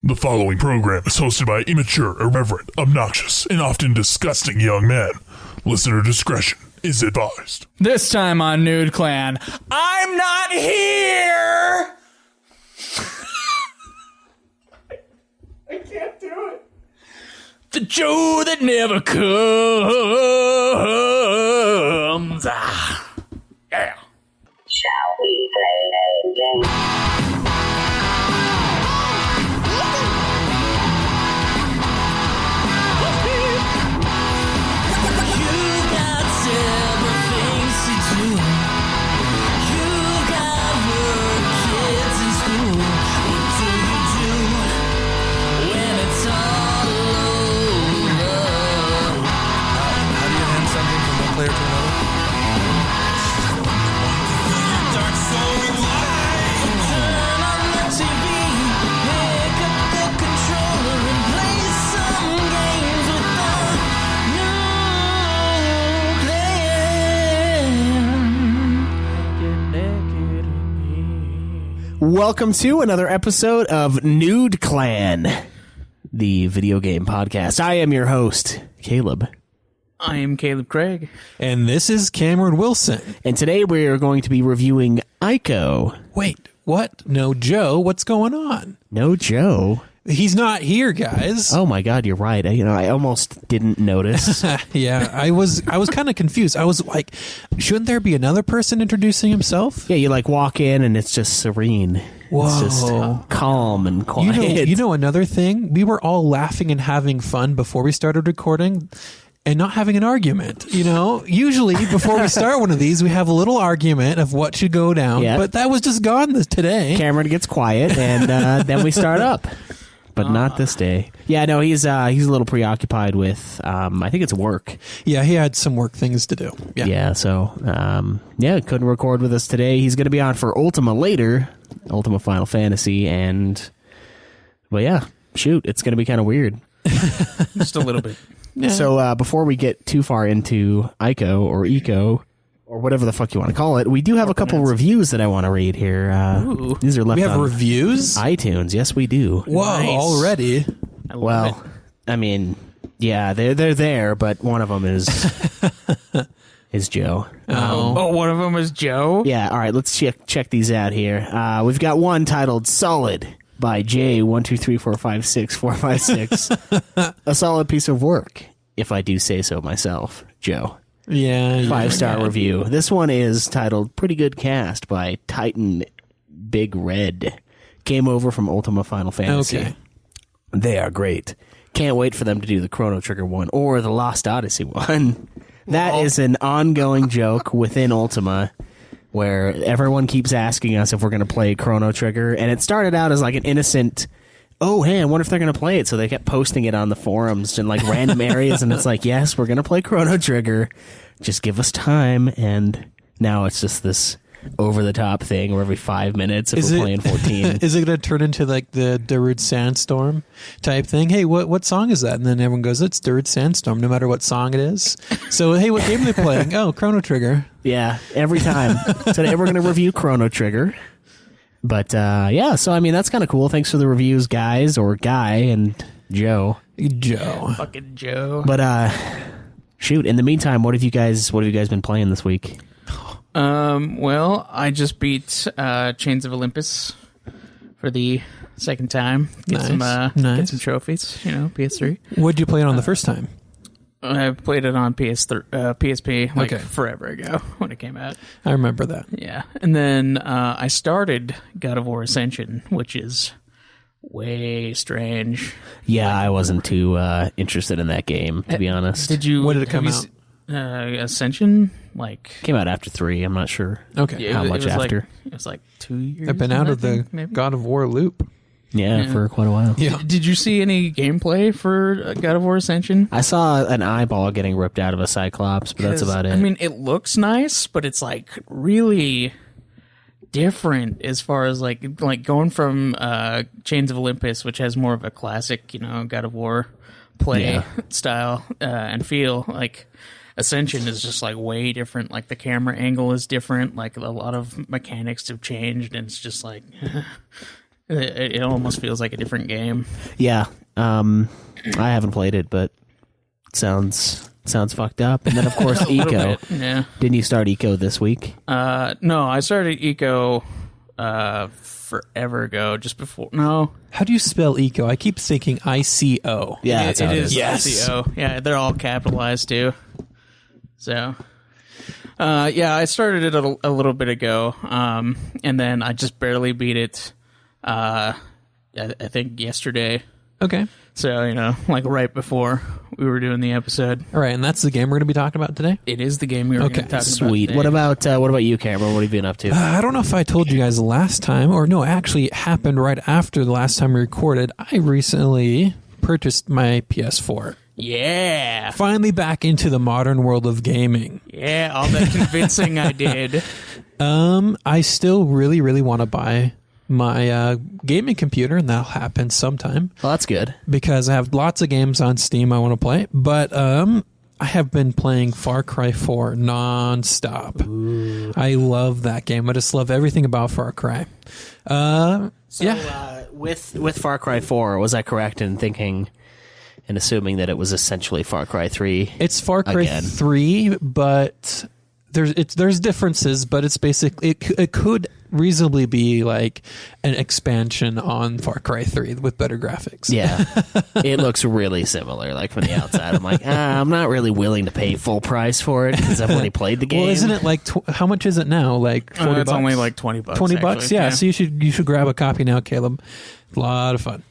The following program is hosted by immature, irreverent, obnoxious, and often disgusting young men. Listener discretion is advised. This time on Nude Clan, I'm not here! I can't do it. The Joe that never comes. Ah. Yeah. Shall we play a game? Player to another. Dark soul and light. Turn on the TV, pick up the controller and play some games with the new plan. Welcome to another episode of Nude Clan, the video game podcast. I am your host, Caleb. I am Caleb Craig. And this is Cameron Wilson. And today we are going to be reviewing Ico. Wait, what? No Joe? What's going on? No Joe? He's not here, guys. Oh my God, you're right. I almost didn't notice. Yeah, I was kind of confused. I was like, shouldn't there be another person introducing himself? Yeah, you like walk in and it's just serene. Whoa. It's just calm and quiet. You know another thing? We were all laughing and having fun before we started recording. And not having an argument, Usually, before we start one of these, we have a little argument of what should go down. Yep. But that was just gone today. Cameron gets quiet, and then we start up. But not this day. Yeah, no, he's a little preoccupied with, I think it's work. Yeah, he had some work things to do. Yeah, so, couldn't record with us today. He's going to be on for Ultima later, Ultima Final Fantasy, but yeah, shoot, it's going to be kind of weird. Just a little bit. Yeah. So before we get too far into Ico or Eco or whatever the fuck you want to call it, we do have a couple reviews that I want to read here. These are left we have on reviews? iTunes. Yes, we do. Whoa, Nice. already? Well, I mean, yeah, they're there, but one of them is Joe. One of them is Joe? Yeah, all right, let's check these out here. We've got one titled Solid by J123456456. A solid piece of work, if I do say so myself, Joe. Yeah. 5-star review. This one is titled Pretty Good Cast by Titan Big Red. Came over from Ultima Final Fantasy. Okay. They are great. Can't wait for them to do the Chrono Trigger one or the Lost Odyssey one. That is an ongoing joke within Ultima, where everyone keeps asking us if we're going to play Chrono Trigger, and it started out as like an innocent, oh, hey, I wonder if they're going to play it, so they kept posting it on the forums in like random areas, and it's like, yes, we're going to play Chrono Trigger, just give us time, and now it's just this over-the-top thing where every 5 minutes if we're playing 14. Is it going to turn into like the Darude Sandstorm type thing? Hey, what song is that? And then everyone goes, it's Darude Sandstorm, no matter what song it is. So, hey, what game are they playing? Oh, Chrono Trigger. Yeah, every time. Today we're going to review Chrono Trigger. But, yeah, so, I mean, that's kind of cool. Thanks for the reviews, guys, or Guy and Joe. Joe. Fucking Joe. But, shoot, in the meantime, what have you guys been playing this week? Well, I just beat Chains of Olympus for the second time. Get some trophies, PS3. What did you play it on the first time? I played it on PSP forever ago when it came out. I remember that. Yeah. And then I started God of War Ascension, which is way strange. Yeah, I wasn't too interested in that game, to be honest. Did you? When did it come out? Ascension, came out after 3. I'm not sure. Okay, how much after? It was like 2 years. I've been out of the maybe? God of War loop. Yeah, for quite a while. Yeah. Did you see any gameplay for God of War Ascension? I saw an eyeball getting ripped out of a Cyclops, but that's about it. I mean, it looks nice, but it's like really different as far as like going from Chains of Olympus, which has more of a classic, God of War play style and feel. Like Ascension is just like way different. Like the camera angle is different. Like a lot of mechanics have changed, and it's just like It almost feels like a different game. Yeah. I haven't played it, but it sounds fucked up. And then, of course, A little Eco. bit, yeah. Didn't you start Eco this week? No, I started Eco forever ago, just before. No. How do you spell eco? I keep thinking ICO. Yeah, that's how it it is. is. Yes. ICO. Yeah, they're all capitalized too. So, yeah, I started it a little bit ago, and then I just barely beat it. I think yesterday. Okay. So, like right before we were doing the episode. All right, and that's the game we're going to be talking about today? It is the game we were going to talk about. Sweet. Today. What about you, Cameron? What have you been up to? I don't know if I told you guys last time, or no, actually it happened right after the last time we recorded. I recently purchased my PS4. Yeah. Finally back into the modern world of gaming. Yeah, all that convincing I did. I still really, really want to buy my gaming computer, and that'll happen sometime Well, that's good. because I have lots of games on Steam I want to play. But I have been playing Far Cry 4 nonstop. Ooh. I love that game. I just love everything about Far Cry. With Far Cry 4, was I correct in thinking and assuming that it was essentially Far Cry 3? It's Far Cry again? 3, but there's differences, but it's basically it could reasonably be like an expansion on Far Cry 3 with better graphics. Yeah. It looks really similar, like from the outside. I'm like, I'm not really willing to pay full price for it because I've already played the game. Well, isn't it like how much is it now? Like 40 It's bucks? only like $20. 20 bucks? actually. Yeah, so you should grab a copy now, Caleb. A lot of fun.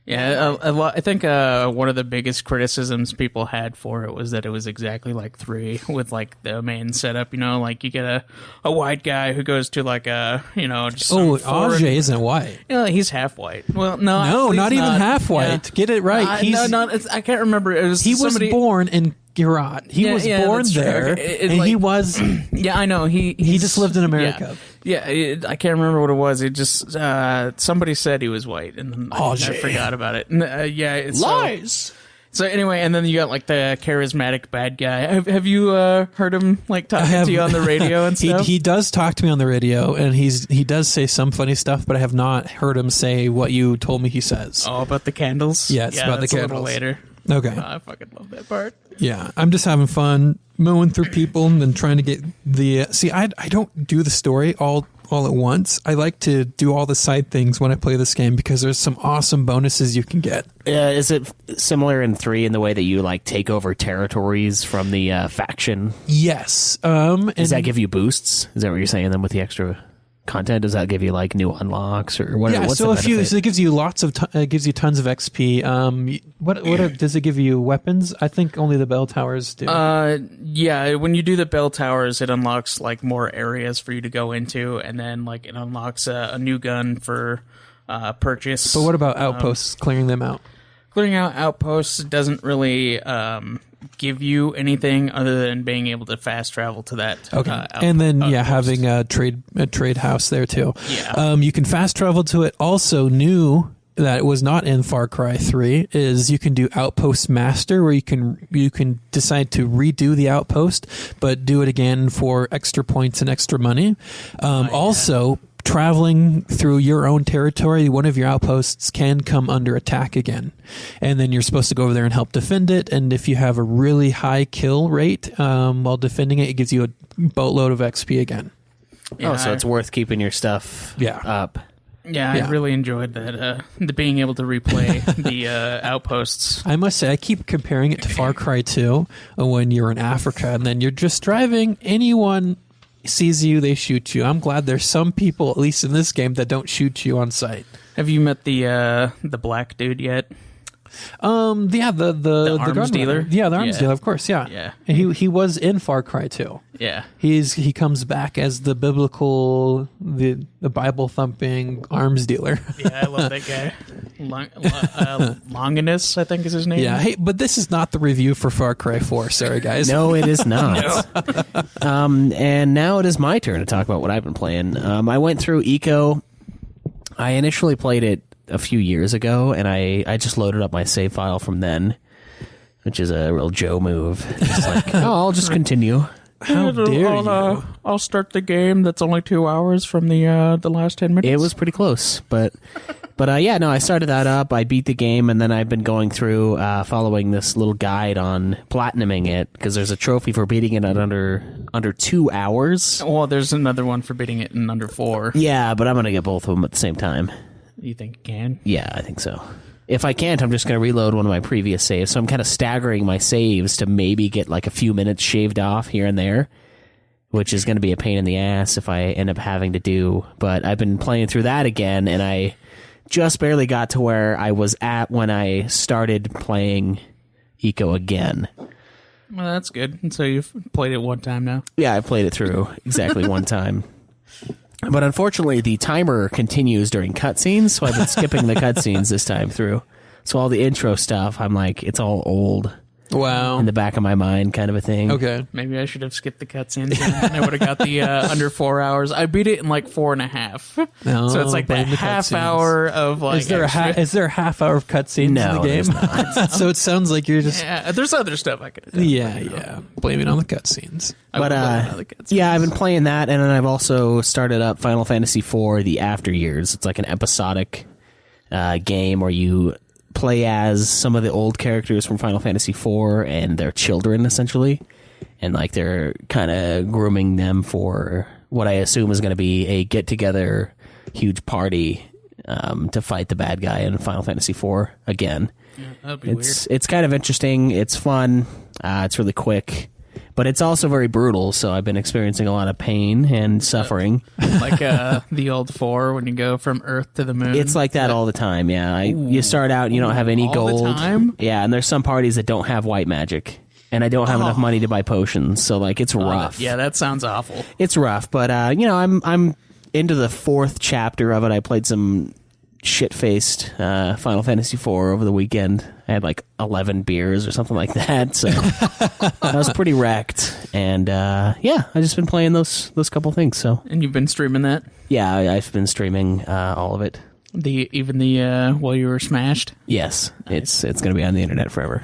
Yeah, a lot. I think one of the biggest criticisms people had for it was that it was exactly like 3 with like the main setup. Like you get a white guy who goes to like just Ajay isn't white. He's half white. Well, no, No, actually not he's even not. half white. Yeah. Get it right. I can't remember. It was He was somebody, born in Gujarat. He was born that's true. there, Okay, and he was. Yeah, I know. He just lived in America. Yeah, I can't remember what it was. It just somebody said he was white, and then I Jay. forgot about it. And, it's lies? So anyway, and then you got like the charismatic bad guy. Have you heard him like talking to you on the radio and stuff? He does talk to me on the radio, and he does say some funny stuff, but I have not heard him say what you told me he says. Oh, about the candles? Yeah, it's about the that's a little candles. later. Okay. I fucking love that part. Yeah, I'm just having fun mowing through people and then trying to get the. See, I don't do the story all at once. I like to do all the side things when I play this game because there's some awesome bonuses you can get. Is it similar in 3 in the way that you like take over territories from the faction? Yes. Does that give you boosts? Is that what you're saying then with the extra content? Does that give you like new unlocks or what? Yeah, what's so the it gives you it gives you tons of XP. Does it give you weapons? I think only the bell towers do. Yeah, when you do the bell towers, it unlocks like more areas for you to go into, and then like it unlocks a new gun for purchase. But what about outposts? Clearing them out? Clearing out outposts doesn't really give you anything other than being able to fast travel to that. Okay, and then outpost. having a trade house there too. Yeah. You can fast travel to it. Also, new that it was not in Far Cry 3 is you can do Outpost Master, where you can decide to redo the outpost, but do it again for extra points and extra money. Also, traveling through your own territory, one of your outposts can come under attack again, and then you're supposed to go over there and help defend it. And if you have a really high kill rate while defending it, it gives you a boatload of XP again. Yeah, so it's worth keeping your stuff up. Yeah, I really enjoyed that. The being able to replay the outposts. I must say, I keep comparing it to Far Cry 2 when you're in Africa and then you're just driving. Anyone sees you, they shoot you. I'm glad there's some people, at least in this game, that don't shoot you on sight. Have you met the black dude yet? The arms dealer? Yeah, the arms dealer, of course, yeah. Yeah. And he was in Far Cry 2. Yeah. He comes back as the biblical, the Bible thumping arms dealer. Yeah, I love that guy. Longinus, I think is his name. Yeah, hey, but this is not the review for Far Cry 4. Sorry, guys. No, it is not. And now it is my turn to talk about what I've been playing. I went through Eco. I initially played it a few years ago, and I just loaded up my save file from then, which is a real Joe move. Just like, I'll just continue. How dare you? I'll start the game. That's only 2 hours from the last 10 minutes. It was pretty close, but yeah, no, I started that up. I beat the game, and then I've been going through following this little guide on platinuming it because there's a trophy for beating it at under 2 hours. Well, there's another one for beating it in under 4. Yeah, but I'm gonna get both of them at the same time. You think you can? Yeah, I think so. If I can't, I'm just going to reload one of my previous saves. So I'm kind of staggering my saves to maybe get like a few minutes shaved off here and there, which is going to be a pain in the ass if I end up having to do. But I've been playing through that again, and I just barely got to where I was at when I started playing Eco again. Well, that's good. And so you've played it one time now? Yeah, I played it through exactly one time. But unfortunately, the timer continues during cutscenes, so I've been skipping the cutscenes this time through. So all the intro stuff, I'm like, it's all old. Wow. In the back of my mind kind of a thing. Okay. Maybe I should have skipped the cutscenes and I would have got the under 4 hours. I beat it in like 4.5. No, so it's like that blame the half cutscenes. hour of like... Is there a half hour of cutscenes No, in the game? there's not. So it sounds like you're just Yeah, there's other stuff I could have done. yeah. Blame it on the cutscenes. I would But have done other cutscenes. yeah, I've been playing that, and then I've also started up Final Fantasy IV: The After Years. It's like an episodic game where you play as some of the old characters from Final Fantasy IV and their children, essentially, and like they're kind of grooming them for what I assume is going to be a get-together, huge party to fight the bad guy in Final Fantasy IV again. Yeah, that'd be weird. It's kind of interesting. It's fun. It's really quick, but it's also very brutal. So I've been experiencing a lot of pain and suffering. Like the old 4 when you go from Earth to the moon. It's like that all the time. Yeah, you start out and you don't have any All the gold. time? Yeah, and there's some parties that don't have white magic, and I don't have enough money to buy potions. So like, it's rough. Yeah, that sounds awful. It's rough, but I'm into the 4th chapter of it. I played some shit-faced Final Fantasy IV over the weekend. I had like 11 beers or something like that, so I was pretty wrecked. And yeah, I've just been playing those couple things. So And you've been streaming that? yeah, I've been streaming all of it. Even the while you were smashed? Yes, it's going to be on the internet forever.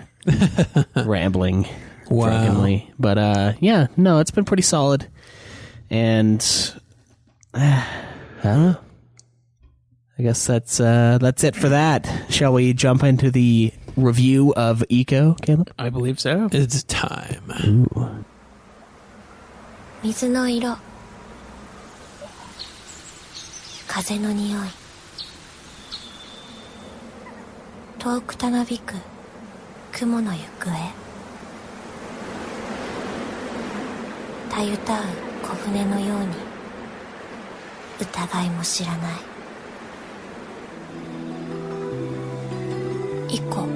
Rambling drunkenly. But yeah, no, it's been pretty solid. And I don't know. I guess that's it for that. Shall we jump into the review of Eco, Caleb? I believe so. It's time. Ooh. 水の色風の匂い遠くたなびく雲の行方たゆたう小舟のように疑いも知らない以降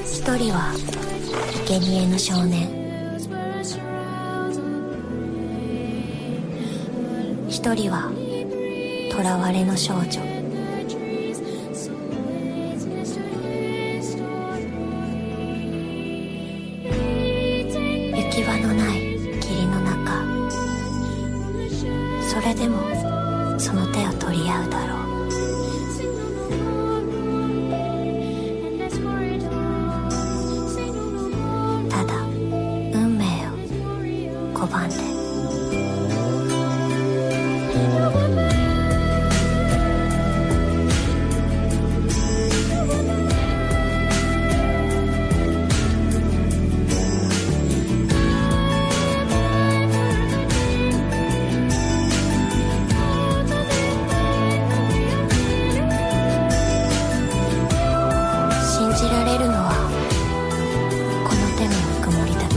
一人は生贄の少年一人は囚われの少女行き場のない霧の中それでもその手を取り合うだろうただ運命を拒んで信じられるのはこの手のぬくもりだけ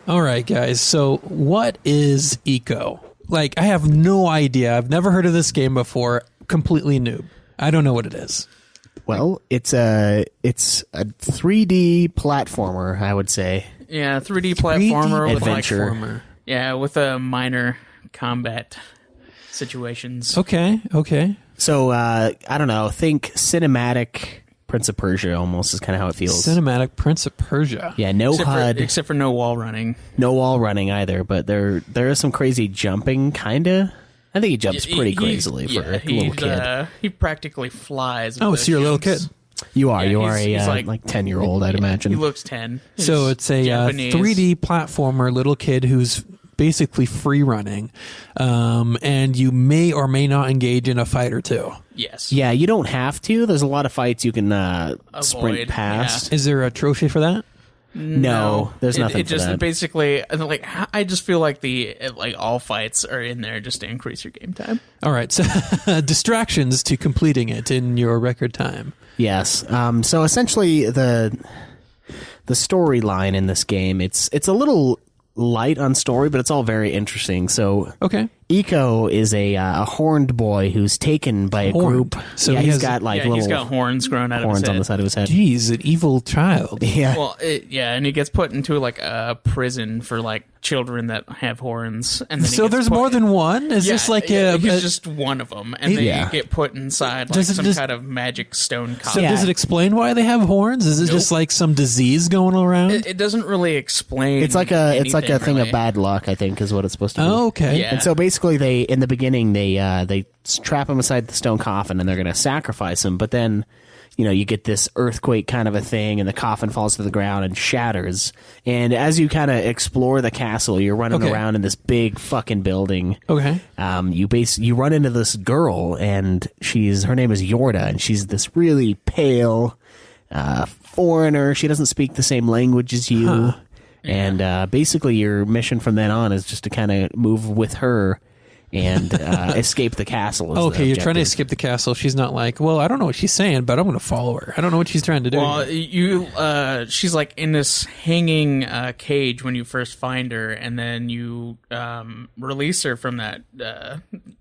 All right, guys. So, what is Eco? Like, I have no idea. I've never heard of this game before. Completely noob. I don't know what it is. Well, it's a 3D platformer, I would say. Yeah, 3D platformer with adventure. like, yeah, with a minor combat situations. Okay. So I don't know. Think cinematic Prince of Persia almost is kind of how it feels. Cinematic Prince of Persia. Yeah, no HUD. Except for no wall running. No wall running either, but there is some crazy jumping, kind of. I think he jumps pretty crazily for a little kid. He practically flies. Oh, so you're a little kid. You are he's like 10-year-old, I'd imagine. He looks 10. So it's a Japanese. 3D platformer little kid who's basically free running, and you may or may not engage in a fight or two. Yes. Yeah, you don't have to. There's a lot of fights you can sprint past. Is there a trophy for that? No, there's nothing It for just that. basically, like, I just feel like all fights are in there just to increase your game time. All right, so distractions to completing it in your record time. Yes. So essentially, the storyline in this game, it's a little light on story, but it's all very interesting. So, Okay. Iko is a horned boy who's taken by a Horned. group. So yeah, he he's has- got like He's little got horns growing out of his horns head. on the side of his head. Geez, an evil child. Yeah. Well, and he gets put into like a prison for like children that have horns. And then he So gets there's put- more than one? Is this like he's just one of them, and then Yeah. you get put inside like Does it some just- kind of magic stone So coffin. Yeah. does it explain why they have horns? Is it just like some disease going around? It doesn't really explain. It's like a anything, thing really. of bad luck, I think, is what it's supposed to be. Oh, okay. Yeah. And so basically, in the beginning, they trap him inside the stone coffin, and they're going to sacrifice him. But then, you get this earthquake kind of a thing, and the coffin falls to the ground and shatters. And as you kind of explore the castle, you're running Okay. around in this big fucking building. Okay. You run into this girl, and her name is Yorda, and she's this really pale foreigner. She doesn't speak the same language as you. And basically, your mission from then on is just to kind of move with her and escape the castle. is the Okay, you're trying to objective. escape the castle. She's not like, well, I don't know what she's saying, but I'm going to follow her. I don't know what she's trying to do. Well, she's like in this hanging cage when you first find her, and then you release her from that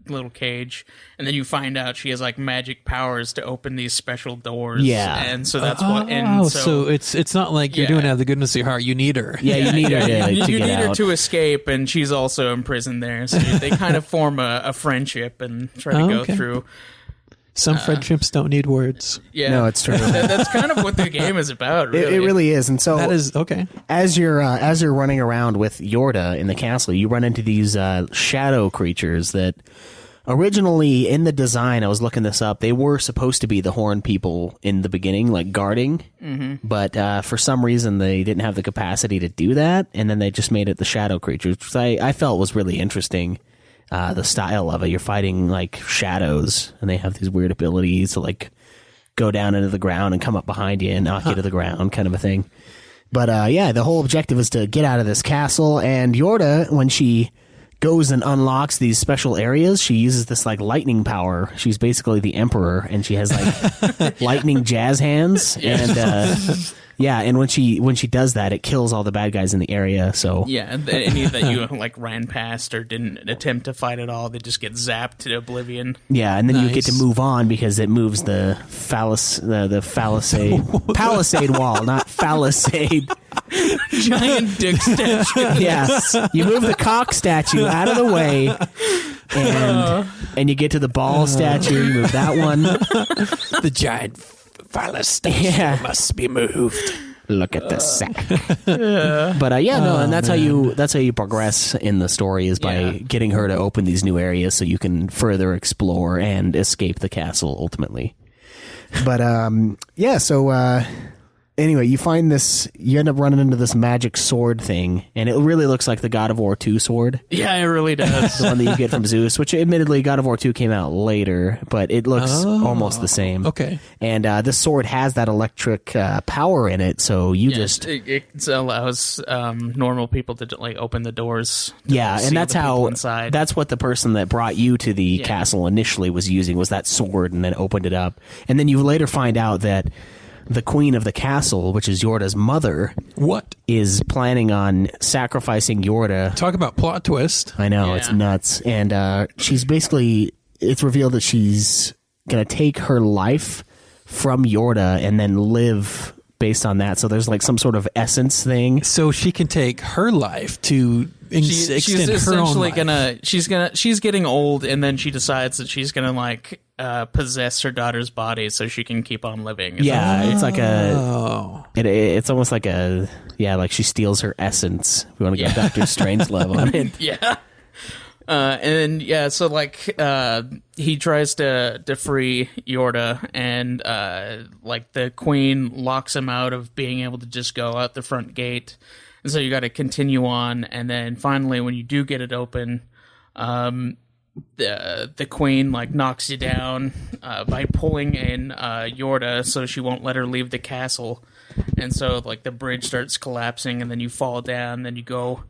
little cage, and then you find out she has like magic powers to open these special doors. Yeah. and so that's what. Oh, And so it's not like you're Yeah. doing it out of the goodness of your heart. You need her. Yeah, you need her to you get need her out. to escape, and she's also imprisoned there. So they kind of form a friendship and try to go okay. through. Some friendships don't need words. Yeah, No, it's true. That's kind of what the game is about. Really, It really is. And so That is okay. as you're running around with Yorda in the castle, you run into these shadow creatures that originally in the design, I was looking this up, they were supposed to be the horn people in the beginning, like guarding, but for some reason they didn't have the capacity to do that, and then they just made it the shadow creatures, which I felt was really interesting. The style of it, you're fighting like shadows, and they have these weird abilities to like go down into the ground and come up behind you and knock you to the ground, kind of a thing. But the whole objective is to get out of this castle. And Yorda, when she goes and unlocks these special areas, she uses this like lightning power. She's basically the emperor, and she has like lightning jazz hands. And when she does that, it kills all the bad guys in the area. So Yeah, and any that you like ran past or didn't attempt to fight at all, they just get zapped to oblivion. yeah, and then you get Nice. to move on because it moves the palisade wall, not palisade. Giant dick statue. Yes, you move the cock statue out of the way, and you get to the ball statue. You move that one. The giant phallus statue Yeah. must be moved. Look at the sack. But and that's how you progress in the story is by Yeah. getting her to open these new areas so you can further explore and escape the castle ultimately. But anyway, you end up running into this magic sword thing, and it really looks like the God of War 2 sword. Yeah, it really does. The one that you get from Zeus, which admittedly God of War 2 came out later, but it looks almost the same. Okay. And this sword has that electric power in it, so It allows normal people to like open the doors. to Yeah, see and that's the people how inside. that's what the person that brought you to the castle initially was using, was that sword, and then opened it up. And then you later find out that the queen of the castle, which is Yorda's mother, What? is planning on sacrificing Yorda. Talk about plot twist. I know, Yeah. it's nuts. And it's revealed that she's going to take her life from Yorda and then live based on that. So there's like some sort of essence thing. So she can take her life to she's extend her own essentially life. she's getting old, and then she decides that she's gonna like possess her daughter's body so she can keep on living. Yeah, it's like Oh. it's almost like like she steals her essence. We want to go Doctor Strange level on it. Yeah. And then, so like, he tries to free Yorda, and like the queen locks him out of being able to just go out the front gate. And so you got to continue on, and then finally, when you do get it open, the queen like knocks you down by pulling in Yorda, so she won't let her leave the castle. And so like the bridge starts collapsing, and then you fall down. Then you go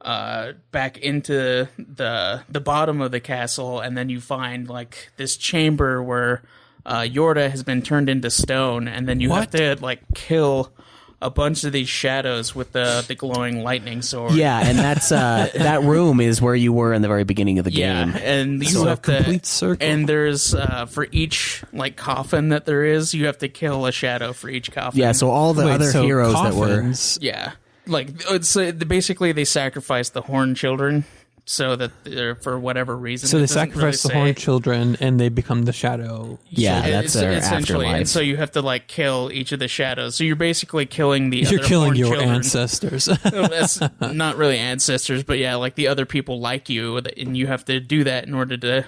back into the bottom of the castle, and then you find like this chamber where Yorda has been turned into stone, and then you have to like kill a bunch of these shadows with the glowing lightning sword. Yeah, and that's that room is where you were in the very beginning of the game. Yeah, and you So have a complete circle. And there's for each like coffin that there is, you have to kill a shadow for each coffin. Yeah, so all the other heroes coffins, yeah, like it's basically they sacrifice the Horn Children so that they're, for whatever reason. So it they doesn't sacrifice really the Horn say. Children, and they become the Shadow. Yeah, that's their essentially. afterlife. And so you have to like kill each of the shadows. So you're basically killing the You're other killing Horn your Children. ancestors. Well, that's not really ancestors, but yeah, like the other people like you, and you have to do that in order to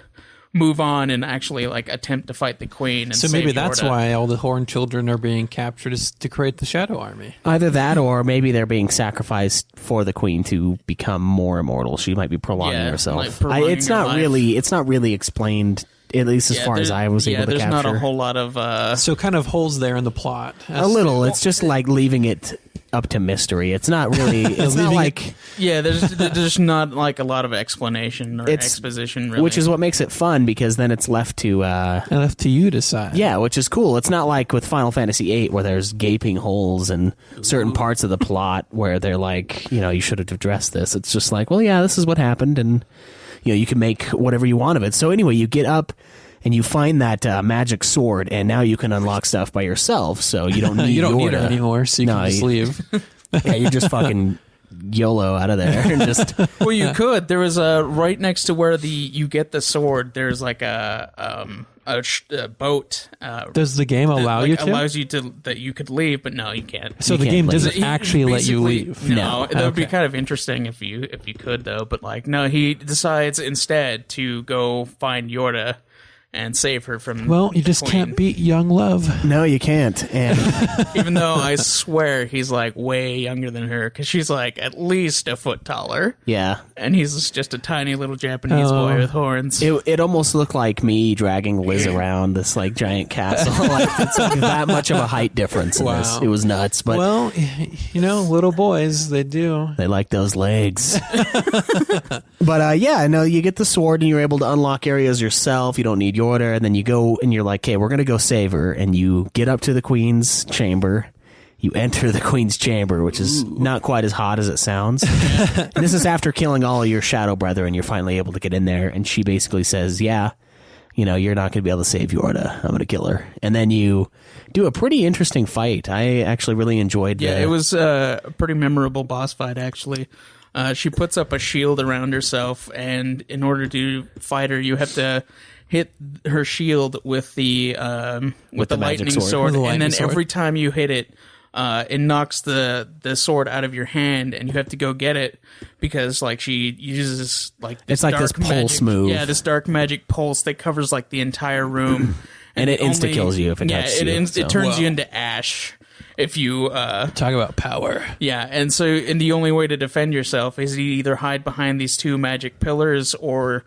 move on and actually like attempt to fight the queen. And So maybe save that's Yorda. why all the Horn Children are being captured, is to create the Shadow Army. Either that, or maybe they're being sacrificed for the queen to become more immortal. She might be prolonging herself. like prolonging It's her not life. really. It's not really explained, at least as far as I was able to there's capture. not a whole lot of So kind of holes there in the plot. A little. It's just like leaving it up to mystery. It's not really. It's not Leaving like. there's not like a lot of explanation or It's- exposition, really. Which is what makes it fun, because then it's left to. left to you to decide. Yeah, which is cool. It's not like with Final Fantasy VIII where there's gaping holes in certain parts of the plot where they're like, you should have addressed this. It's just like, well, yeah, this is what happened, and you can make whatever you want of it. So anyway, you get up and you find that magic sword, and now you can unlock stuff by yourself. So you don't need You don't need Yorda it anymore, so you No, can just you- leave. Yeah, you're just fucking YOLO out of there and just. well, you could. There was a right next to where you get the sword. There's like a boat. Does the game allow that, you like, to? allows you to that you could leave, but no, you can't. So You the can't game leave. doesn't actually let you Basically, leave. No, that would be Okay. kind of interesting if you could though. But like, no, he decides instead to go find Yorda and save her from. Well, you the just queen. can't beat young love. No, you can't. And Even though I swear he's like way younger than her, because she's like at least a foot taller, yeah. and he's just a tiny little Japanese boy with horns. It almost looked like me dragging Liz around this like giant castle. Like it's like that much of a height difference in this. Wow. It was nuts, but Well, little boys, they do. they like those legs. But yeah, no, you get the sword and you're able to unlock areas yourself. You don't need Yorda, and then you go and you're like, okay, we're gonna go save her, and you get up to the queen's chamber. You enter the queen's chamber, which is not quite as hot as it sounds. And this is after killing all of your shadow brethren. You're finally able to get in there, and she basically says, yeah, you're not going to be able to save Yorda. I'm going to kill her. And then you do a pretty interesting fight. I actually really enjoyed Yeah, the... it was a pretty memorable boss fight, actually. She puts up a shield around herself, and in order to fight her, you have to hit her shield with the the lightning magic sword. sword, With the and lightning then sword. every time you hit it, it knocks the sword out of your hand, and you have to go get it because like she uses like this It's like this dark pulse magic, move. Yeah, this dark magic pulse that covers like the entire room, And it insta-kills you if it touches you, so. it turns you Whoa. into ash if you Talk about power. yeah, and the only way to defend yourself is you either hide behind these two magic pillars or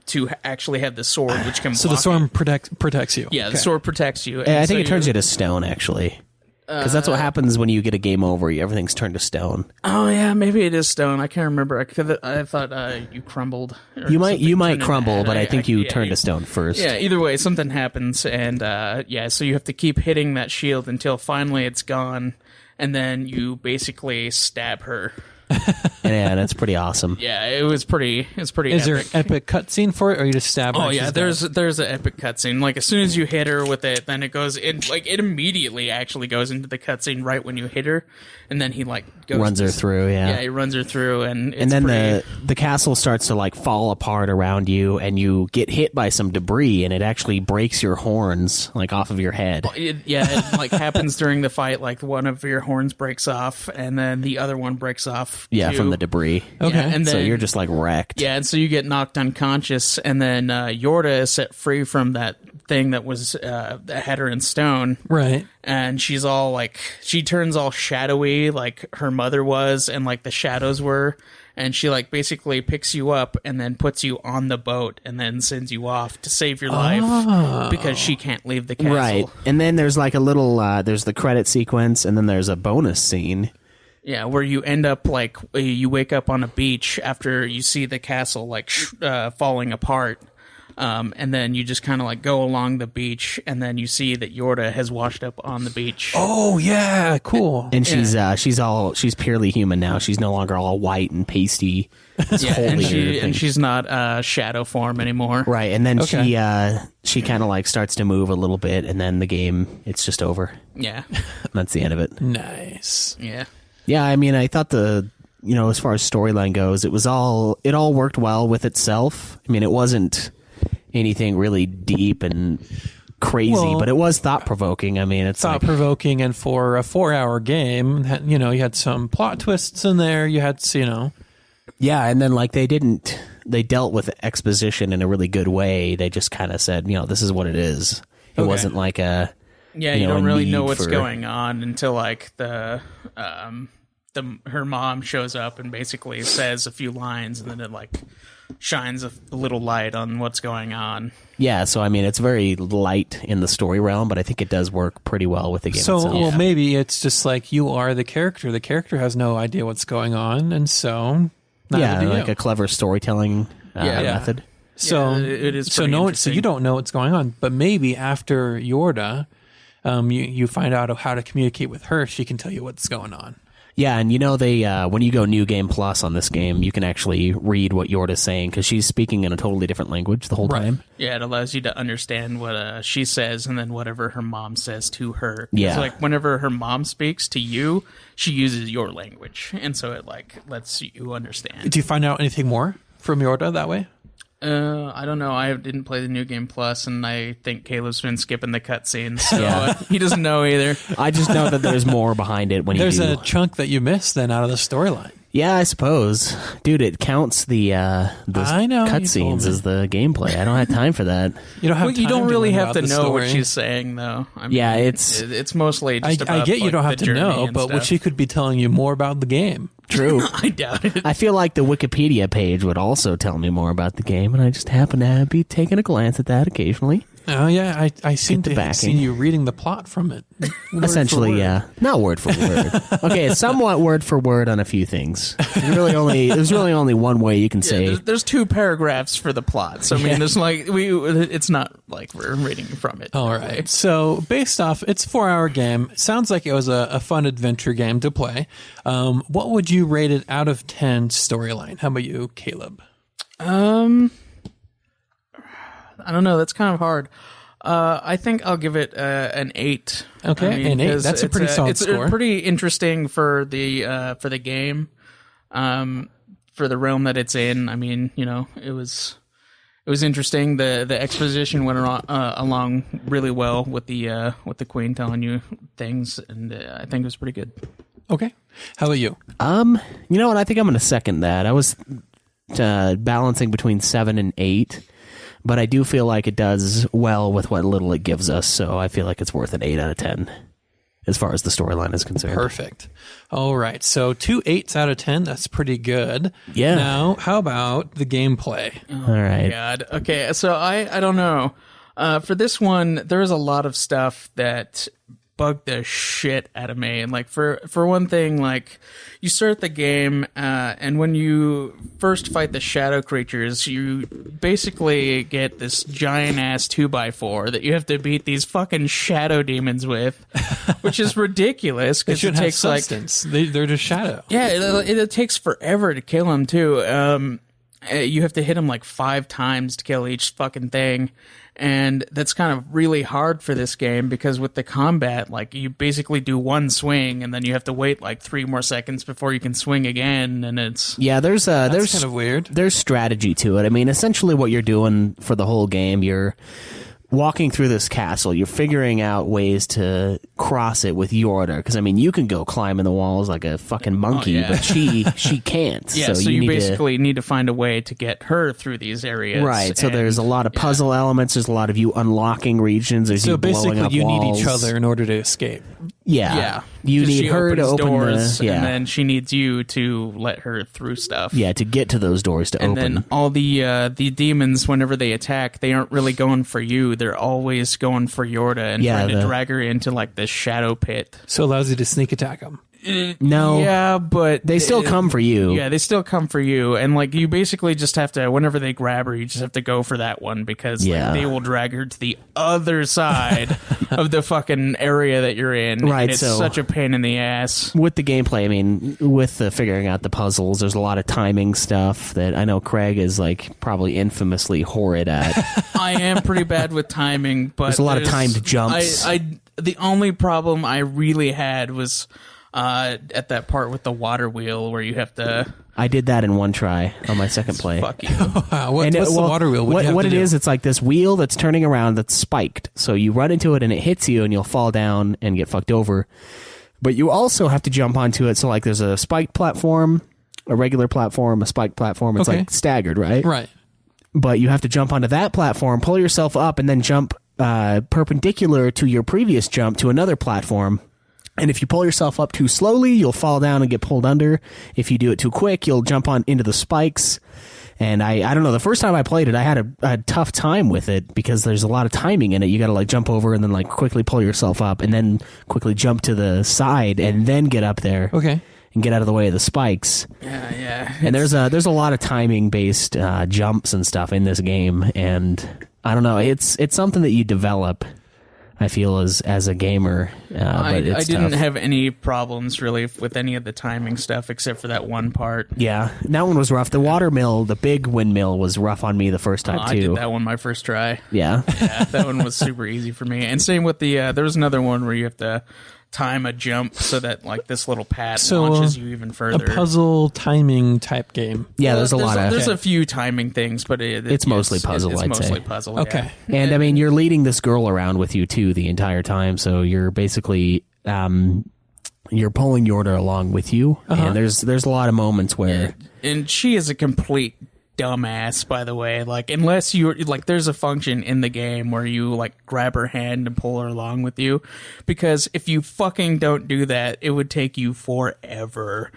to actually have the sword, which can So the block sword it. protects you. Yeah, Okay. the sword protects you. I and think so it turns you to stone, actually. Because that's what happens when you get a game over. Everything's turned to stone. Oh yeah, maybe it is stone. I can't remember. I thought you crumbled. Or You might something turned crumble, into but I think you yeah, turn to stone first. Yeah, either way, something happens, and so you have to keep hitting that shield until finally it's gone, and then you basically stab her. And it's pretty awesome. Yeah, it's pretty Is epic. there an epic cutscene for it, or you just stab her? Oh and yeah, she's dead? there's an epic cutscene. Like as soon as you hit her with it, then it goes in. Like it immediately actually goes into the cutscene right when you hit her, and then he like goes Runs her through, Yeah, he runs her through, and it's and then pretty, the castle starts to like fall apart around you, and you get hit by some debris, and it actually breaks your horns like off of your head. it like happens during the fight. Like one of your horns breaks off, and then the other one breaks off. Yeah, too. from the debris. Okay. Yeah, and then, So you're just like wrecked. Yeah, and so you get knocked unconscious, and then Yorda is set free from that thing that was that had her in stone. Right. And she's all like, she turns all shadowy like her mother was, and like the shadows were. And she like basically picks you up and then puts you on the boat and then sends you off to save your life because she can't leave the castle. Right. And then there's like a little, there's the credit sequence, and then there's a bonus scene. Yeah, where you end up like, you wake up on a beach after you see the castle like falling apart. And then you just kind of like go along the beach, and then you see that Yorda has washed up on the beach. Oh yeah, cool. And she's purely human now. She's no longer all white and pasty. Yeah, and she's not shadow form anymore. Right. And then Okay. she kind of like starts to move a little bit, and then the game, it's just over. Yeah, That's the end of it. Nice. yeah. Yeah, I mean, I thought as far as storyline goes, it all worked well with itself. I mean, it wasn't anything really deep and crazy, Well, but it was thought-provoking. I mean, it's like, Thought-provoking, and for a 4-hour game, you had some plot twists in there. You had, yeah, and then like they dealt with exposition in a really good way. They just kind of said, this is what it is. It Okay. wasn't like a... Yeah, you don't a really need know what's for- going on until like her mom shows up and basically says a few lines, and then it like shines a little light on what's going on. Yeah, so I mean, it's very light in the story realm, but I think it does work pretty well with the game So, itself. well, maybe it's just like you are the character. The character has no idea what's going on, and so neither do like you. a clever storytelling Yeah. method. So Yeah, it is so pretty so interesting. you don't know what's going on, but maybe after Yorda, you find out how to communicate with her. She can tell you what's going on. Yeah, and they when you go New Game Plus on this game, you can actually read what Yorda's saying, because she's speaking in a totally different language the whole time. Yeah, it allows you to understand what she says, and then whatever her mom says to her. Yeah. It's like whenever her mom speaks to you, she uses your language, and so it like lets you understand. Do you find out anything more from Yorda that way? I don't know. I didn't play the New Game Plus, and I think Caleb's been skipping the cutscenes, so Yeah. he doesn't know either. I just know that there's more behind it when There's you do. a chunk that you missed then out of the storyline. Yeah, I suppose. Dude, it counts the I know, you told cutscenes me. as the gameplay. I don't have time for that. You don't have. Well, you time don't to really learn have about to the know what story. she's saying, though. I mean, Yeah, it's- it's mostly just about. I get you like, don't have the to journey know, and but what stuff. she could be telling you more about the game. True. I doubt it. I feel like the Wikipedia page would also tell me more about the game, and I just happen to be taking a glance at that occasionally. Oh yeah, I seem the to have backing. seen you reading the plot from it. Word Essentially, for word. yeah. Not word for word. Okay, it's somewhat word for word on a few things. There's really only one way you can Yeah, say. there's 2 paragraphs for the plot, so I mean, there's like it's not like we're reading from it. All right. So based off, it's a 4-hour game. Sounds like it was a fun adventure game to play. What would you rate it out of 10 storyline? How about you, Caleb? I don't know. That's kind of hard. I think I'll give it an 8. Okay, I mean, an 8. 'cause That's a pretty solid it's score. Pretty interesting for the game, for the realm that it's in. I mean, it was interesting. The exposition went along really well with the queen telling you things, and I think it was pretty good. Okay. How about you? You know what? I think I'm going to second that. I was balancing between 7 and 8, but I do feel like it does well with what little it gives us, so I feel like it's worth an 8 out of 10 as far as the storyline is concerned. Perfect. All right. So 2 8s out of 10. That's pretty good. Yeah. Now, how about the gameplay? All right. God. Okay, so I don't know. For this one, there is a lot of stuff that bugged the shit out of me. And like for one thing, like you start the game and when you first fight the shadow creatures, you basically get this giant ass 2x4 that you have to beat these fucking shadow demons with, which is ridiculous because it takes like they're just shadow. Yeah, it takes forever to kill them too. You have to hit them like 5 times to kill each fucking thing. And that's kind of really hard for this game because with the combat, like you basically do one swing and then you have to wait like 3 more seconds before you can swing again. And it's there's kind of weird. There's strategy to it. I mean, essentially what you're doing for the whole game, you're walking through this castle, you're figuring out ways to cross it with Yorda, because I mean you can go climbing the walls like a fucking monkey, but she can't. Yeah, so you basically need to find a way to get her through these areas. Right, so there's a lot of puzzle elements, there's a lot of you unlocking regions, there's you blowing up you walls. Need each other in order to escape. Yeah. You need her to open doors, and then she needs you to let her through stuff. Yeah, to get to those doors to open. And then all the demons, whenever they attack, they aren't really going for you. They're always going for Yorda and trying to drag her into like this shadow pit. So it allows you to sneak attack them. No. Yeah, but they still come for you. Yeah, they still come for you. And like you basically just have to, whenever they grab her, you just have to go for that one because like, they will drag her to the other side of the fucking area that you're in. Right, and it's so such a pain in the ass. With the gameplay, I mean, with the figuring out the puzzles, there's a lot of timing stuff that I know Craig is like probably infamously horrid at. I am pretty bad with timing, but there's a lot of timed jumps. The only problem I really had was at that part with the water wheel where you have to... I did that in one try on my second play. Fuck you. What's the water wheel? What it is, it's like this wheel that's turning around that's spiked. So you run into it and it hits you and you'll fall down and get fucked over. But you also have to jump onto it. So like there's a spiked platform, a regular platform, a spiked platform. It's like staggered, right? Right. But you have to jump onto that platform, pull yourself up, and then jump perpendicular to your previous jump to another platform. And if you pull yourself up too slowly, you'll fall down and get pulled under. If you do it too quick, you'll jump on into the spikes. And I don't know, the first time I played it, I had a tough time with it because there's a lot of timing in it. You got to like jump over and then like quickly pull yourself up and then quickly jump to the side and then get up there. Okay. And get out of the way of the spikes. Yeah. And there's a lot of timing based jumps and stuff in this game, and I don't know, it's something that you develop, I feel, as a gamer. But I didn't tough. have any problems really with any of the timing stuff except for that one part. Yeah, that one was rough. The water mill, the big windmill, was rough on me the first time too. I did that one my first try. Yeah, that one was super easy for me. And same with the there was another one where you have to time a jump so that like this little pad launches you even further. A puzzle timing type game. Yeah, there's a few timing things, but it's mostly puzzle. It's I'd mostly say. puzzle. Okay, yeah. And I mean, you're leading this girl around with you too the entire time, so you're basically you're pulling Yorda along with you, and there's a lot of moments where, and she is a complete dumbass, by the way. Like, unless you like, there's a function in the game where you like grab her hand and pull her along with you, because if you fucking don't do that, it would take you forever.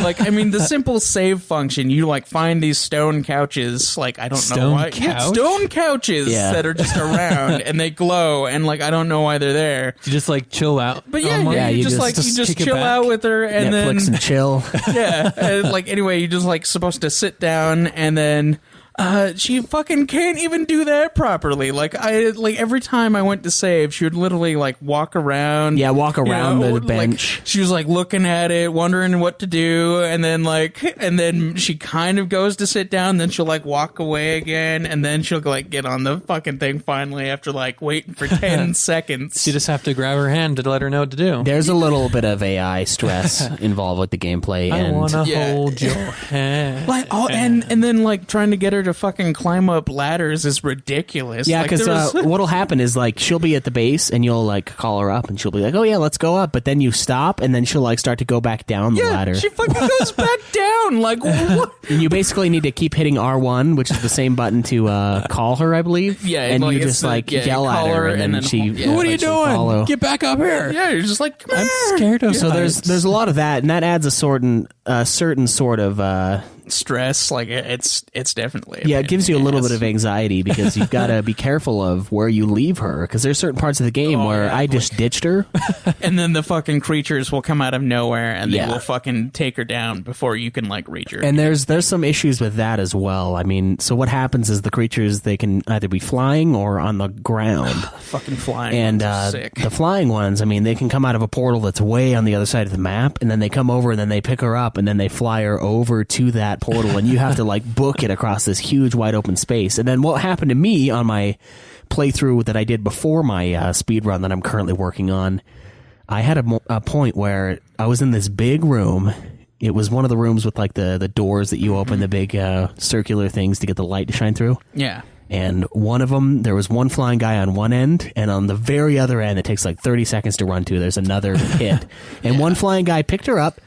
Like, I mean, the simple save function, you like find these stone couches, like, I don't know why. Stone couches that are just around and they glow, and like, I don't know why they're there. You just like chill out. But you just chill out with her and Netflix then and chill. Yeah. And like, anyway, you're just like supposed to sit down, and then she fucking can't even do that properly. Like, every time I went to save, she would literally like walk around. Yeah, walk around the bench. Like, she was like looking at it, wondering what to do, and then she kind of goes to sit down, then she'll like walk away again, and then she'll like get on the fucking thing finally after like waiting for 10 seconds. You just have to grab her hand to let her know what to do. There's a little bit of AI stress involved with the gameplay. I want to hold your hand. Like, and then like trying to get her to fucking climb up ladders is ridiculous. Yeah, like, because what'll happen is like she'll be at the base and you'll like call her up and she'll be like, "Oh yeah, let's go up," but then you stop and then she'll like start to go back down the ladder. She fucking goes back down. Like, what? And you basically need to keep hitting R1, which is the same button to call her, I believe. Yeah, and you just like yell at her, and then she. What are you doing? Follow. Get back up here! Yeah, you're just like, I'm scared of. So there's a lot of that, and that adds a certain sort of stress, like it's definitely Yeah, it gives you a little bit of anxiety because you've got to be careful of where you leave her because there's certain parts of the game where I just ditched her. And then the fucking creatures will come out of nowhere and they Yeah. will fucking take her down before you can like reach her. And there's some issues with that as well. I mean, so what happens is the creatures, they can either be flying or on the ground. Fucking flying And ones are sick. the flying ones, I mean, they can come out of a portal that's way on the other side of the map, and then they come over and then they pick her up and then they fly her over to that portal, and you have to like book it across this huge wide open space. And then what happened to me on my playthrough that I did before my speed run that I'm currently working on, I had a point where I was in this big room. It was one of the rooms with like the doors that you open, the big circular things to get the light to shine through. Yeah. And one of them, there was one flying guy on one end, and on the very other end, it takes like 30 seconds to run to, there's another hit. And one flying guy picked her up.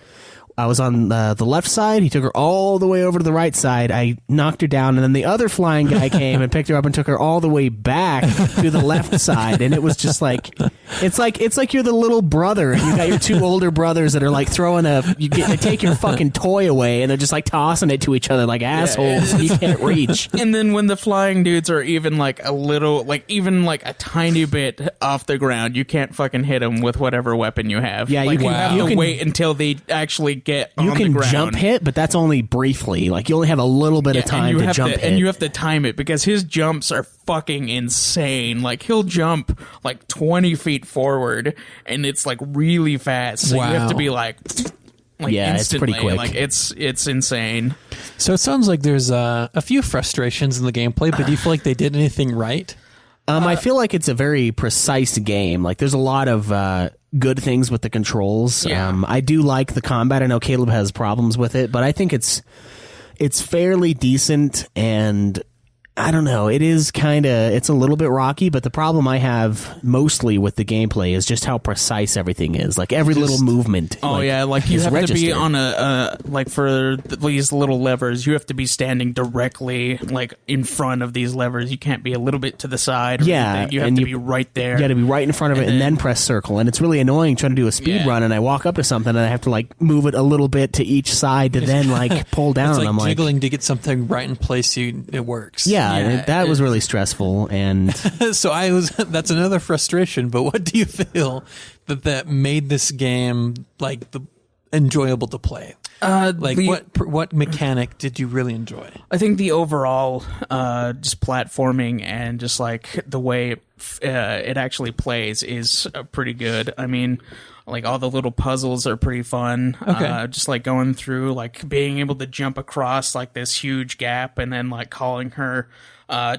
I was on the left side. He took her all the way over to the right side. I knocked her down, and then the other flying guy came and picked her up and took her all the way back to the left side. And it was just like, it's like you're the little brother, and you got your two older brothers that are like throwing they take your fucking toy away, and they're just like tossing it to each other like assholes. You can't reach. And then when the flying dudes are even like a little, like even like a tiny bit off the ground, you can't fucking hit them with whatever weapon you have. Yeah, like, you can- have you to can- wait until they actually get on You the can ground. jump hit, but that's only briefly. Like you only have a little bit of time to jump hit. And you have to time it because his jumps are fucking insane. Like he'll jump like 20 feet forward and it's like really fast. So you have to be like yeah, instantly. it's pretty quick. Like it's insane. So it sounds like there's a few frustrations in the gameplay, but do you feel like they did anything right? I feel like it's a very precise game. Like there's a lot of good things with the controls. Yeah. I do like the combat. I know Caleb has problems with it, but I think it's fairly decent, and I don't know. It is it's a little bit rocky, but the problem I have mostly with the gameplay is just how precise everything is. Like every little movement. Oh yeah, like you is have to be registered. on like for these little levers, you have to be standing directly like in front of these levers. You can't be a little bit to the side. Or Yeah, anything. You have and to you- be right there. You got to be right in front of it and then press circle. And it's really annoying trying to do a speed Yeah. run, and I walk up to something and I have to like move it a little bit to each side to then like pull down. It's like I'm like, jiggling to get something right in place. It works. yeah, Yeah, that was really stressful. And So that's another frustration. But what do you feel that made this game like enjoyable to play? Like what mechanic did you really enjoy? I think the overall just platforming and just like the way it actually plays is pretty good. I mean, like all the little puzzles are pretty fun. Okay. Just like going through, like being able to jump across like this huge gap and then like calling her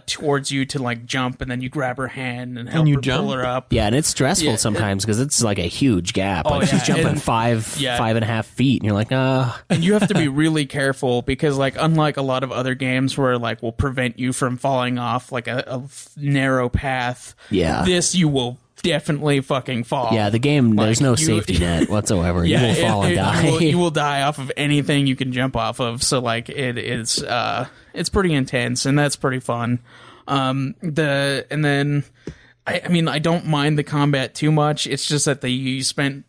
towards you to like jump, and then you grab her hand and help you her jump? pull her up. yeah, and it's stressful Yeah, sometimes because it's like a huge gap. Oh, Like she's yeah, jumping and- 5.5 feet, and you're like, And you have to be really careful because, like, unlike a lot of other games where, like, will prevent you from falling off, like, a narrow path, Yeah. this you will definitely fucking fall. yeah, the game, there's Like, no you- safety net whatsoever. Yeah, you will fall and die. You will die off of anything you can jump off of. So, like, it's pretty intense, and that's pretty fun. I mean, I don't mind the combat too much. It's just that you spent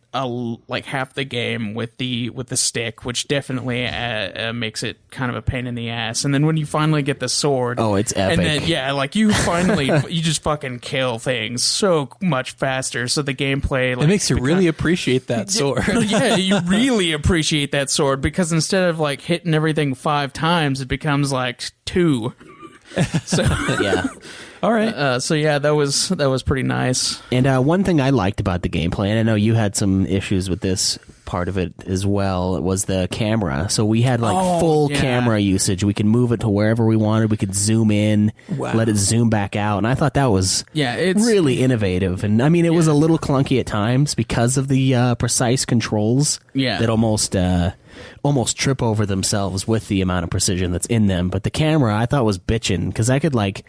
like half the game with the stick, which definitely makes it kind of a pain in the ass. And then when you finally get the sword, Oh, it's epic. And then like you finally you just fucking kill things so much faster. So the gameplay, like, It makes you really appreciate that sword. yeah, you really appreciate that sword because instead of like hitting everything 5 times, it becomes like 2. So Yeah. All right. so yeah, that was pretty nice. And one thing I liked about the gameplay, and I know you had some issues with this part of it as well, was the camera. So we had like full yeah. camera usage. We could move it to wherever we wanted. We could zoom in, Wow. let it zoom back out. And I thought that was It's really innovative. And I mean, it was a little clunky at times because of the precise controls Yeah. that almost trip over themselves with the amount of precision that's in them. But the camera, I thought, was bitchin' because I could like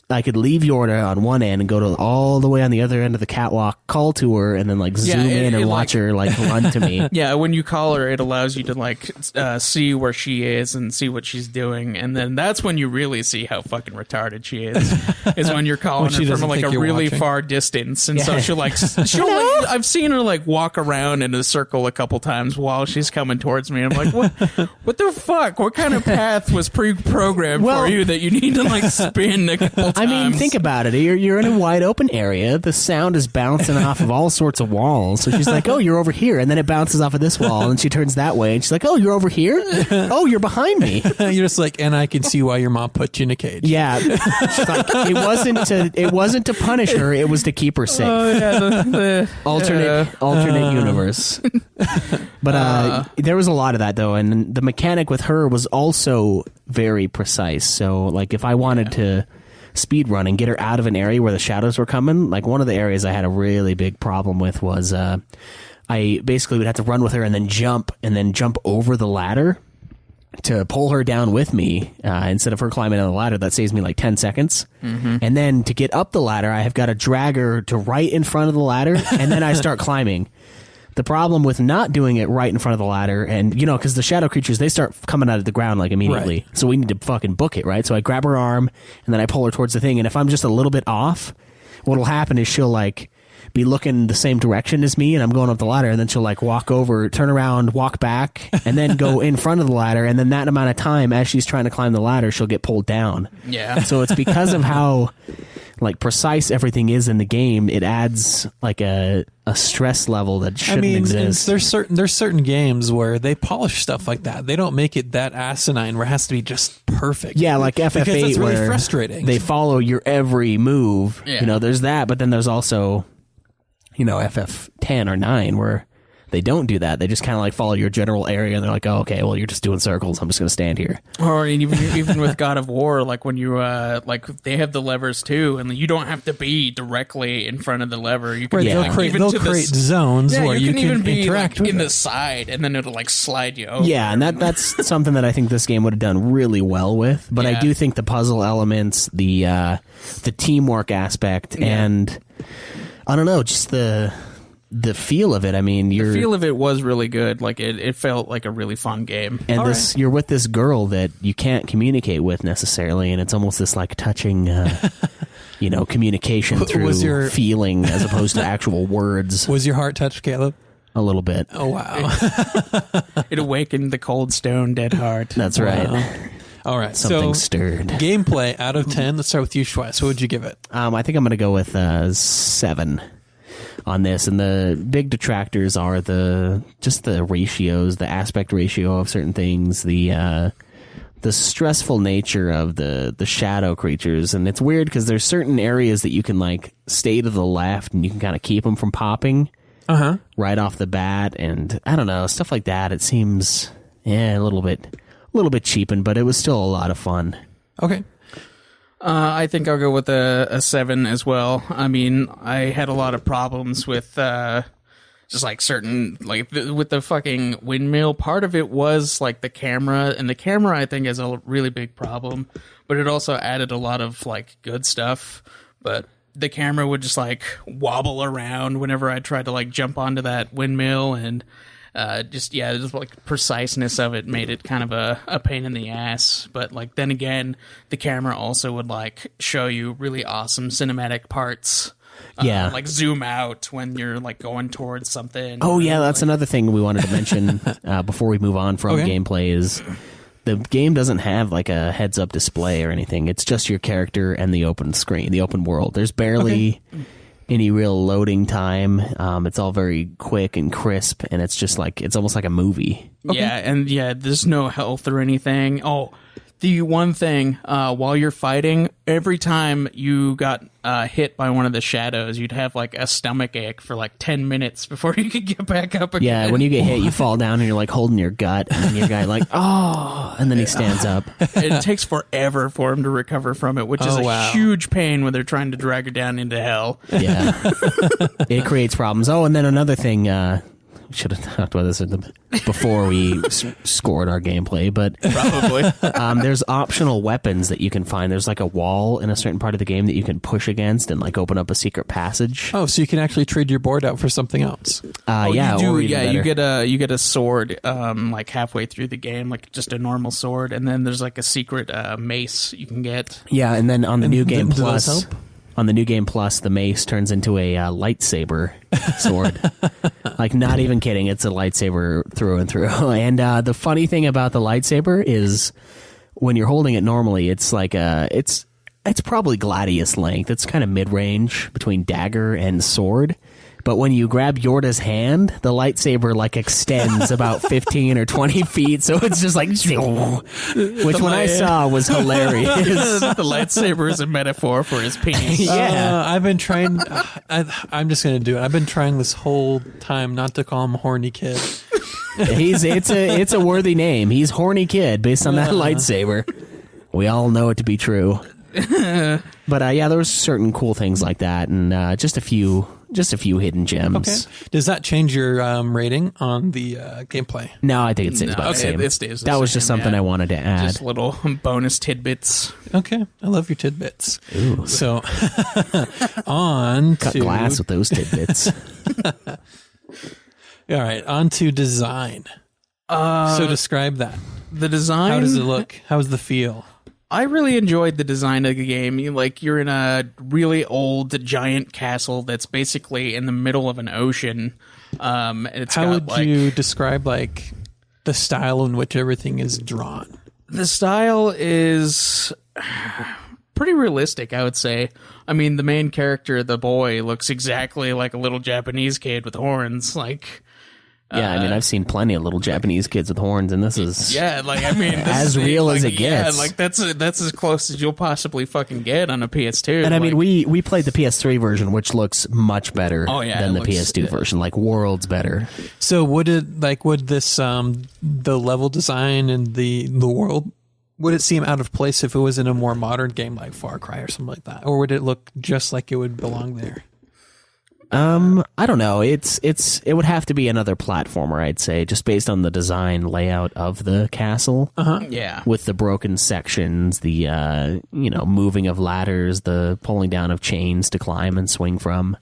I could leave Yorda on one end and go to all the way on the other end of the catwalk, call to her, and then like zoom in and watch her like run to me. Yeah, when you call her, it allows you to like see where she is and see what she's doing, and then that's when you really see how fucking retarded she is when you're calling her from like a really far distance, and so she'll like I've seen her like walk around in a circle a couple times while she's coming towards me. I'm like, what the fuck? What kind of path was pre-programmed for you that you need to like spin a couple times? I mean, think about it. You're in a wide open area. The sound is bouncing off of all sorts of walls. So she's like, oh, you're over here. And then it bounces off of this wall. And she turns that way. And she's like, oh, you're over here? Oh, you're behind me. You're just like, and I can see why your mom put you in a cage. Yeah. She's like, it wasn't to punish her. It was to keep her safe. Oh, yeah, the alternate universe. But there was a lot of that, though. And the mechanic with her was also very precise. So, like, if I wanted to speed run and get her out of an area where the shadows were coming, like one of the areas I had a really big problem with was I basically would have to run with her and then jump over the ladder to pull her down with me instead of her climbing on the ladder. That saves me like 10 seconds. Mm-hmm. And then to get up the ladder, I have got to drag her to right in front of the ladder, and then I start climbing. The problem with not doing it right in front of the ladder, and you know, because the shadow creatures, they start coming out of the ground like immediately. Right. So we need to fucking book it, right? So I grab her arm and then I pull her towards the thing. And if I'm just a little bit off, what'll happen is she'll like be looking the same direction as me, and I'm going up the ladder, and then she'll like walk over, turn around, walk back, and then go in front of the ladder. And then that amount of time as she's trying to climb the ladder, she'll get pulled down. Yeah. So it's because of how like precise everything is in the game, it adds like a stress level that shouldn't exist. There's certain games where they polish stuff like that. They don't make it that asinine where it has to be just perfect. Yeah, like FF8, because it's really where frustrating. They follow your every move. Yeah. You know, there's that, but then there's also, you know, FF10 or 9 where they don't do that. They just kind of like follow your general area, and they're like, oh, okay, well, you're just doing circles. I'm just going to stand here. Or even with God of War, like when you like they have the levers too, and you don't have to be directly in front of the lever. You can they'll create zones where you can even be interact like with in it. the side, and then it'll like slide you over. Yeah, and that's something that I think this game would have done really well with. But I do think the puzzle elements, the teamwork aspect, and I don't know, just the feel of it. I mean, the feel of it was really good. Like it felt like a really fun game. And you're with this girl that you can't communicate with necessarily, and it's almost this like touching, you know, communication through feeling as opposed to actual words. Was your heart touched, Caleb? A little bit. Oh wow! It awakened the cold stone dead heart. That's right. Wow. All right, something so stirred. Gameplay out of 10. Let's start with you, Schweiss. What would you give it? I think I'm going to go with 7. On this, and the big detractors are the ratios, the aspect ratio of certain things, the stressful nature of the shadow creatures. And it's weird because there's certain areas that you can like stay to the left and you can kind of keep them from popping right off the bat, and I don't know, stuff like that. It seems a little bit cheapened, but it was still a lot of fun. Okay. I think I'll go with a 7 as well. I mean, I had a lot of problems with just like certain, like with the fucking windmill. Part of it was like the camera, and the camera I think is a really big problem, but it also added a lot of like good stuff. But the camera would just like wobble around whenever I tried to like jump onto that windmill, and just like preciseness of it made it kind of a pain in the ass. But like then again, the camera also would like show you really awesome cinematic parts. Like zoom out when you're like going towards something. Oh yeah, that's another thing we wanted to mention before we move on from gameplay is the game doesn't have like a heads up display or anything. It's just your character and the open screen, the open world. There's barely any real loading time. It's all very quick and crisp, and it's just like, it's almost like a movie. Yeah, and there's no health or anything. Oh, the one thing, while you're fighting, every time you got hit by one of the shadows, you'd have like a stomach ache for like 10 minutes before you could get back up again. Yeah, when you get hit, you fall down and you're like holding your gut, and then your guy like, oh, and then he stands up. It takes forever for him to recover from it, which is a huge pain when they're trying to drag her down into hell. Yeah. It creates problems. Oh, and then another thing, should have talked about this before we scored our gameplay, but Probably. there's optional weapons that you can find. There's like a wall in a certain part of the game that you can push against and like open up a secret passage. Oh, so you can actually trade your board out for something else. Yeah, you do. or even Yeah, better. you get a sword like halfway through the game, like just a normal sword, and then there's like a secret mace you can get. Yeah, and then on the new game do those plus, help? on the new game plus, the mace turns into a lightsaber sword. Like, not even kidding, it's a lightsaber through and through. And the funny thing about the lightsaber is, when you're holding it normally, it's like it's probably gladius length. It's kind of mid range between dagger and sword. But when you grab Yorda's hand, the lightsaber like extends about 15 or 20 feet. So it's just like, which when I saw was hilarious. The lightsaber is a metaphor for his penis. Yeah. I've been trying. I'm just going to do it. I've been trying this whole time not to call him horny kid. It's a worthy name. He's horny kid based on that lightsaber. We all know it to be true. But yeah, there was certain cool things like that, and just a few hidden gems. Okay. Does that change your rating on the gameplay? No, I think it stays about the same. It stays the that was same, just something yeah. I wanted to add. Just little bonus tidbits. Okay, I love your tidbits. Ooh. So on Cut to glass with those tidbits. All right, on to design. So describe that. The design. How does it look? How's the feel? I really enjoyed the design of the game. You're in a really old giant castle that's basically in the middle of an ocean. It's How got, would you describe like the style in which everything is drawn? The style is pretty realistic, I would say. I mean, the main character, the boy, looks exactly like a little Japanese kid with horns. Like, Yeah, I mean, I've seen plenty of little Japanese kids with horns, and this is as real as it gets. Yeah, like that's as close as you'll possibly fucking get on a PS2. And I mean, we played the PS3 version, which looks much better than the PS2 version, like worlds better. So would this the level design and the world, would it seem out of place if it was in a more modern game like Far Cry or something like that, or would it look just like it would belong there? I don't know. It would have to be another platformer, I'd say, just based on the design layout of the castle. Yeah. With the broken sections, the moving of ladders, the pulling down of chains to climb and swing from.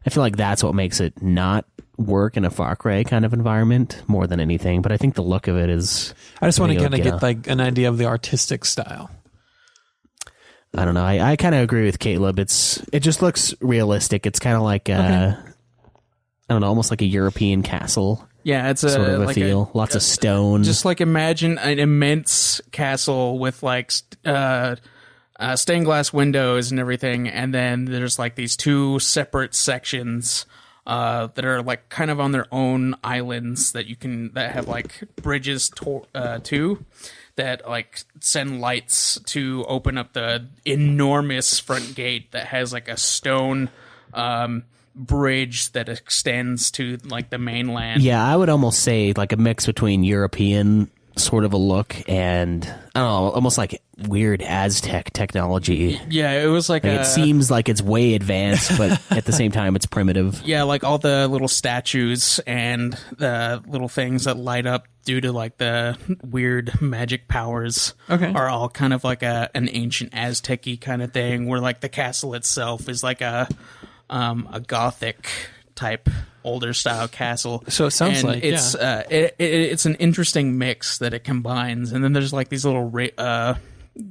I feel like that's what makes it not work in a Far Cry kind of environment more than anything. But I think the look of it is. I just want to kind of get like an idea of the artistic style. I don't know. I kind of agree with Caleb. It just looks realistic. It's kind of like I don't know, almost like a European castle. Yeah, it's a sort of a like feel. Lots of stone. Just like imagine an immense castle with like stained glass windows and everything, and then there's like these two separate sections that are like kind of on their own islands that have like bridges to that like send lights to open up the enormous front gate that has like a stone bridge that extends to like the mainland. Yeah, I would almost say like a mix between European sort of a look and I don't know, almost like weird Aztec technology. Yeah, it was like it seems like it's way advanced, but at the same time it's primitive. Yeah, like all the little statues and the little things that light up due to like the weird magic powers are all kind of like an ancient Aztec-y kind of thing, where like the castle itself is like a Gothic type older style castle. So it sounds like it's an interesting mix that it combines, and then there's like these little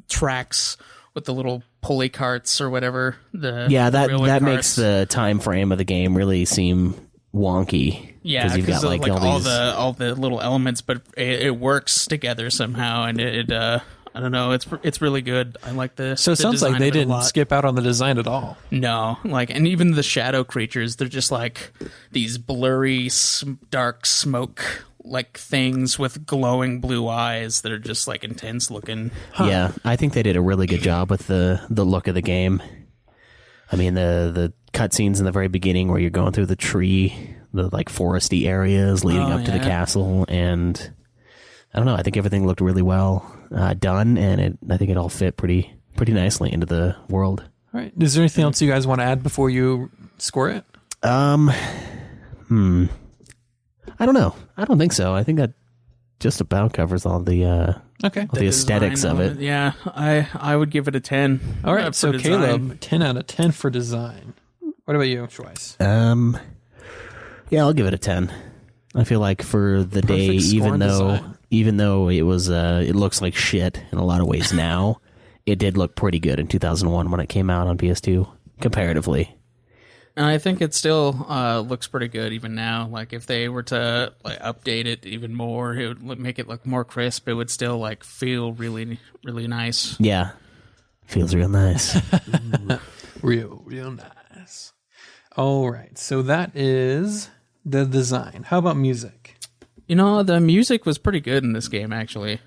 tracks with the little pulley carts or whatever. That makes the time frame of the game really seem wonky. Yeah, you've got like all the little elements, but it works together somehow, and it I don't know, it's really good. I like this. So it sounds like they didn't skip out on the design at all. No, like, and even the shadow creatures, they're just like these blurry, dark smoke like things with glowing blue eyes that are just like intense looking. Yeah, I think they did a really good job with the look of the game. I mean, the cutscenes in the very beginning where you're going through the tree, the like foresty areas leading up to the castle, and I don't know, I think everything looked really well done, and I think it all fit pretty nicely into the world. All right. Is there anything else you guys want to add before you score it? I don't know. I don't think so. I think that just about covers all the Okay. all the aesthetics of it. Yeah, I would give it a 10. All right. for So design. Caleb, 10 out of 10 for design. What about you, Schweiss? Yeah, I'll give it a 10. I feel like for the day, Perfect score and design. even though it was it looks like shit in a lot of ways now, it did look pretty good in 2001 when it came out on PS2 comparatively. And I think it still looks pretty good even now. Like if they were to like update it even more, it would make it look more crisp. It would still like feel really, really nice. Yeah. Feels real nice. Real nice. All right. So that is the design. How about music? You know, the music was pretty good in this game, actually. It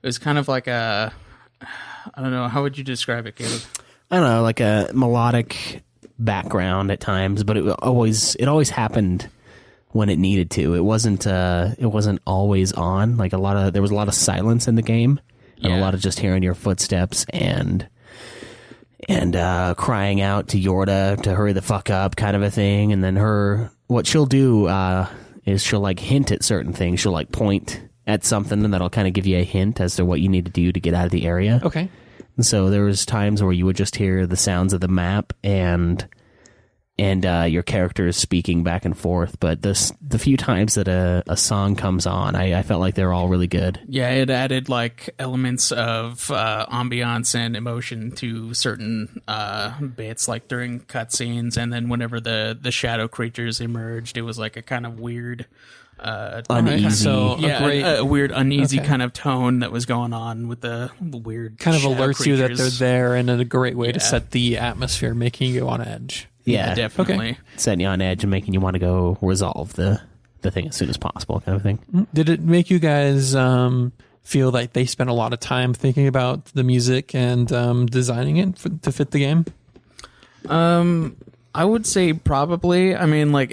was kind of like I don't know, how would you describe it, Caleb? I don't know, like a melodic background at times, but it always happened when it needed to. It wasn't always on. Like there was a lot of silence in the game, and a lot of just hearing your footsteps and crying out to Yorda to hurry the fuck up, kind of a thing. And then what she'll do is she'll like hint at certain things. She'll like point at something, and that'll kind of give you a hint as to what you need to do to get out of the area. Okay. And so there was times where you would just hear the sounds of the map and your character is speaking back and forth. But the few times that a song comes on, I felt like they were all really good. Yeah, it added like elements of ambiance and emotion to certain bits, like during cutscenes, and then whenever the shadow creatures emerged, it was like a kind of weird, Uneasy. So a weird uneasy Okay. kind of tone that was going on with the weird Kind of shadow alerts you that they're creatures. there, and a great way to Yeah. set the atmosphere, making you on edge. Yeah, Definitely. setting you on edge and making you want to go resolve the thing as soon as possible, kind of thing. Did it make you guys feel like they spent a lot of time thinking about the music and designing it to fit the game? I would say probably. I mean, like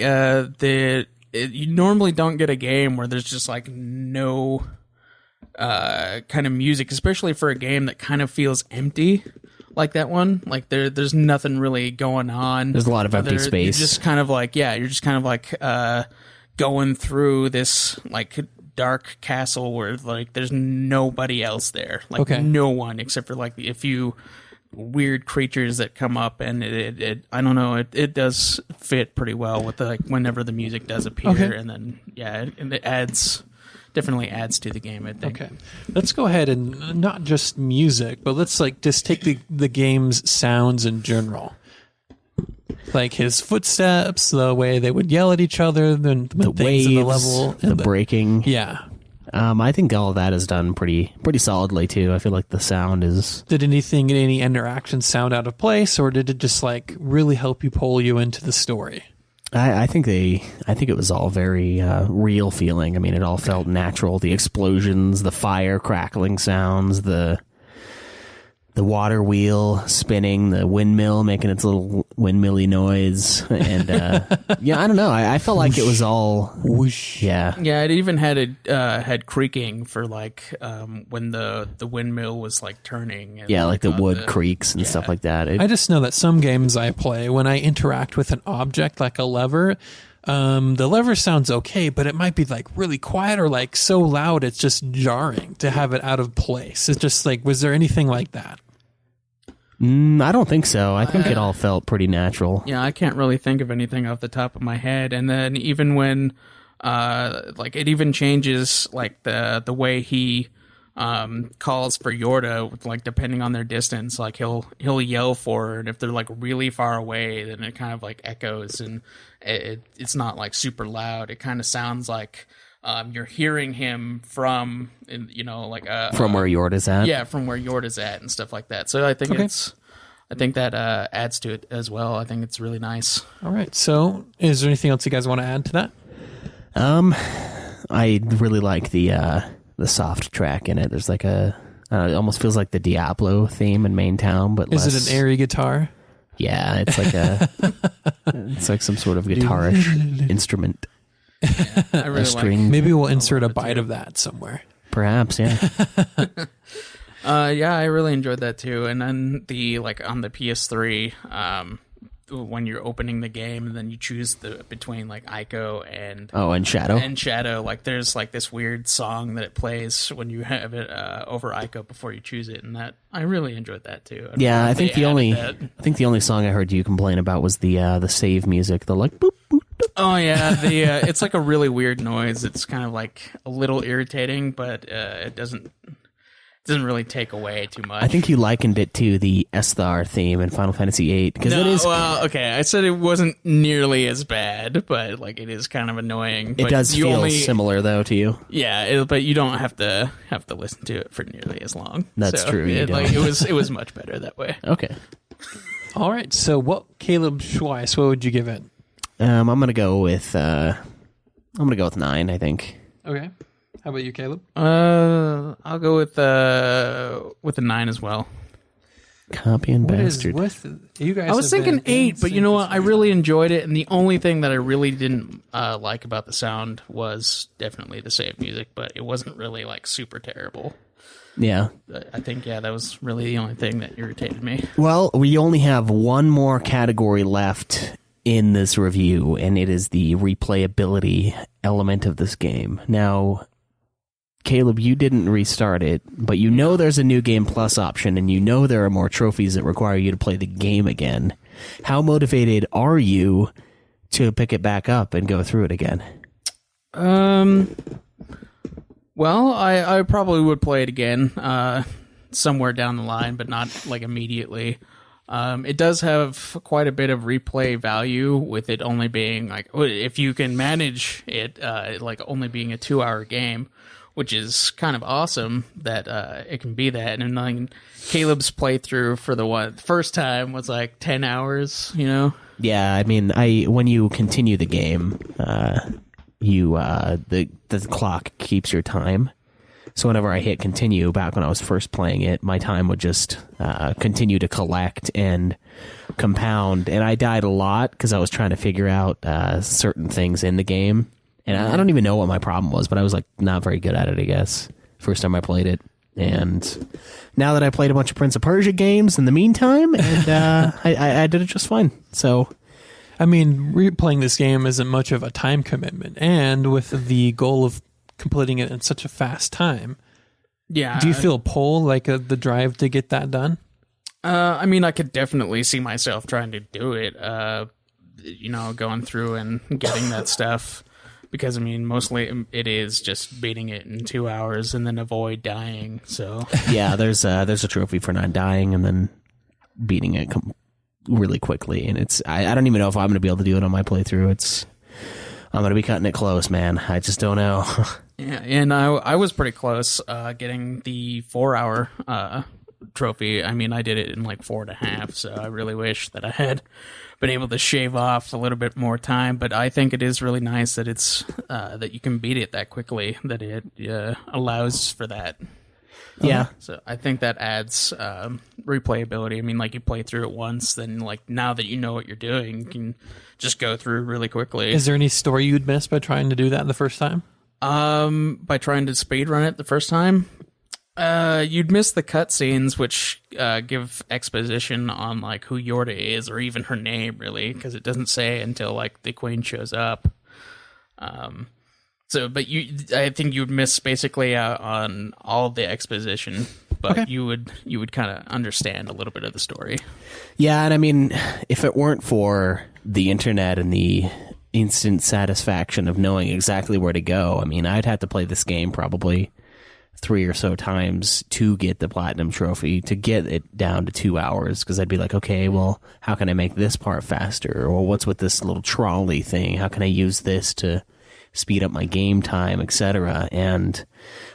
you normally don't get a game where there's just like no kind of music, especially for a game that kind of feels empty like that one. Like there's nothing really going on. There's a lot of empty space. You're just kind of like going through this like dark castle where like there's nobody else there. Like Okay. no one except for like a few weird creatures that come up, and it I don't know, it does fit pretty well with the, like whenever the music does appear. Okay. And then it definitely adds to the game, I think. Okay, let's go ahead and not just music, but let's like just take the game's sounds in general. Like his footsteps, the way they would yell at each other, then The things in the waves, level, the breaking. Yeah. I think all of that is done pretty solidly too. I feel like the sound is. Did any interactions sound out of place, or did it just like really help you pull you into the story? I think it was all very real feeling. I mean, it all felt natural. The explosions, the fire crackling sounds, the water wheel spinning, the windmill making its little windmilly noise, and yeah, I don't know. I felt like it was all Whoosh. yeah. Yeah, it even had creaking for like when the windmill was like turning. And, Yeah, like the wood creaks and stuff like that. I just know that some games I play, when I interact with an object like a lever, the lever sounds okay, but it might be like really quiet or like so loud it's just jarring to have it out of place. It's just like, was there anything like that? I don't think so. I think it all felt pretty natural. Yeah, I can't really think of anything off the top of my head. And then even when like it even changes like the way he calls for Yorda, like depending on their distance, like he'll yell for her, and if they're like really far away, then it kind of like echoes, and it's not like super loud. It kind of sounds like you're hearing him from, like From where Yorda's at? Yeah, from where Yorda's at and stuff like that. So I think I think that adds to it as well. I think it's really nice. All right. So is there anything else you guys want to add to that? I really like the soft track in it. There's like it almost feels like the Diablo theme in Main Town, but Is less. it an airy guitar? Yeah, it's like it's like some sort of guitarish instrument. I really A string, Maybe we'll insert a bite of that somewhere. perhaps. Yeah. Yeah, I really enjoyed that too. And then the like on the PS3, when you're opening the game, and then you choose between like Ico and Shadow. And Shadow, like there's like this weird song that it plays when you have it over Ico before you choose it, and that I really enjoyed that too. I think the only song I heard you complain about was the save music, the like boop boop. Oh yeah, it's like a really weird noise. It's kind of like a little irritating, but it doesn't really take away too much. I think you likened it to the Esthar theme in Final Fantasy VIII because it is. Well, okay, I said it wasn't nearly as bad, but like it is kind of annoying. It does feel similar though to you. Yeah, but you don't have to listen to it for nearly as long. That's true. It was much better that way. Okay. All right. So, Caleb Schweiss, what would you give it? I'm gonna go with 9. I think. Okay. How about you, Caleb? I'll go with a 9 as well. Copying bastard. You guys? I was thinking 8, but you know what? I really enjoyed it, and the only thing that I really didn't like about the sound was definitely the save music, but it wasn't really like super terrible. Yeah. I think that was really the only thing that irritated me. Well, we only have one more category left in this review, and it is the replayability element of this game. Now, Caleb, you didn't restart it, but you know there's a new game plus option, and you know there are more trophies that require you to play the game again. How motivated are you to pick it back up and go through it again? Well, I probably would play it again somewhere down the line, but not like immediately. It does have quite a bit of replay value with it only being like, if you can manage it, like only being a 2-hour game, which is kind of awesome that it can be that. And then Caleb's playthrough for the first time was like 10 hours, you know? Yeah, I mean, when you continue the game, the clock keeps your time. So whenever I hit continue, back when I was first playing it, my time would just continue to collect and compound. And I died a lot because I was trying to figure out certain things in the game. And I don't even know what my problem was, but I was like not very good at it, I guess, first time I played it. And now that I played a bunch of Prince of Persia games in the meantime, and I did it just fine. So, I mean, replaying this game isn't much of a time commitment, and with the goal of completing it in such a fast time. Yeah. Do you feel pull, like the drive to get that done? I mean, I could definitely see myself trying to do it, going through and getting that stuff. Because, I mean, mostly it is just beating it in 2 hours and then avoid dying, so... Yeah, there's a trophy for not dying and then beating it really quickly. And I don't even know if I'm going to be able to do it on my playthrough. I'm going to be cutting it close, man. I just don't know. Yeah, and I was pretty close getting the 4-hour trophy. I mean, I did it in like 4.5, so I really wish that I had been able to shave off a little bit more time. But I think it is really nice that it's that you can beat it that quickly, that it allows for that. Yeah. So I think that adds replayability. I mean, like you play through it once, then like now that you know what you're doing, you can just go through really quickly. Is there any story you'd miss by trying to do that the first time? By trying to speedrun it the first time? You'd miss the cutscenes, which give exposition on like who Yorda is, or even her name, really, because it doesn't say until like the queen shows up. I think you'd miss basically out on all of the exposition, but okay. you would kind of understand a little bit of the story. Yeah, and I mean, if it weren't for the internet and the instant satisfaction of knowing exactly where to go, I mean, I'd have to play this game probably 3 or so times to get the platinum trophy, to get it down to 2 hours, because I'd be like, okay, well, how can I make this part faster? Or what's with this little trolley thing? How can I use this to speed up my game time, etc.? And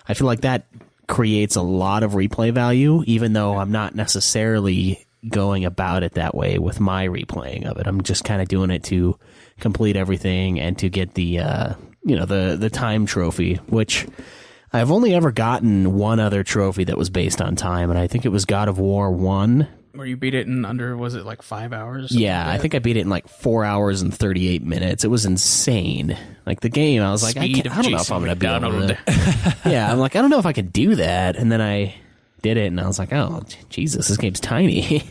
I feel like that creates a lot of replay value, even though I'm not necessarily going about it that way with my replaying of it. I'm just kind of doing it to complete everything and to get the the time trophy, which I've only ever gotten one other trophy that was based on time, and I think it was God of War 1. Where you beat it in under, was it like 5 hours? Yeah, like I think I beat it in like 4 hours and 38 minutes. It was insane. Like the game, I was like, I don't know if I'm going to be able to. Yeah, I'm like, I don't know if I could do that. And then I did it, and I was like, oh, Jesus, this game's tiny.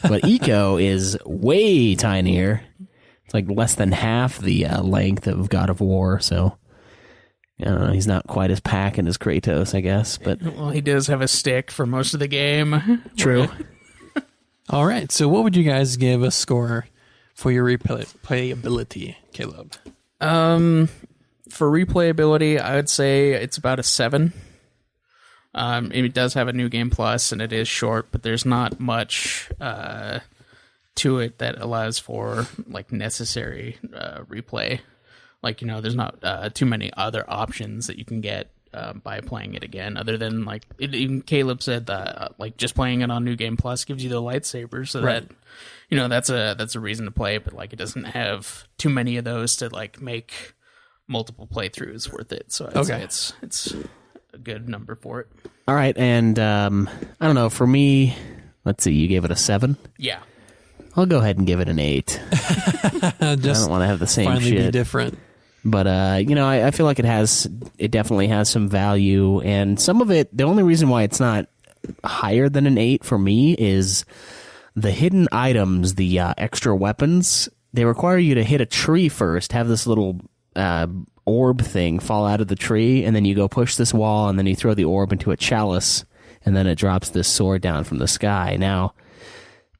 But Eco is way tinier. It's like less than half the length of God of War, so I don't know, he's not quite as packing as Kratos, I guess. But Well, he does have a stick for most of the game. true. All right. So what would you guys give a score for your replayability, Caleb? For replayability, I would say it's about a 7. It does have a new game plus, and it is short, but there's not much to it that allows for like necessary replay. Like, there's not too many other options that you can get by playing it again, other than like even Caleb said that like just playing it on New Game Plus gives you the lightsaber, so Right. that that's a reason to play it, but like it doesn't have too many of those to like make multiple playthroughs worth it. So I'd say it's a good number for it. All right, and I don't know, for me, let's see, you gave it a 7? Yeah. I'll go ahead and give it an 8. I don't want to have the same finally shit. be different. But, I feel like it definitely has some value, and some of it, the only reason why it's not higher than an 8 for me is the hidden items, the extra weapons. They require you to hit a tree first, have this little orb thing fall out of the tree, and then you go push this wall, and then you throw the orb into a chalice, and then it drops this sword down from the sky. Now,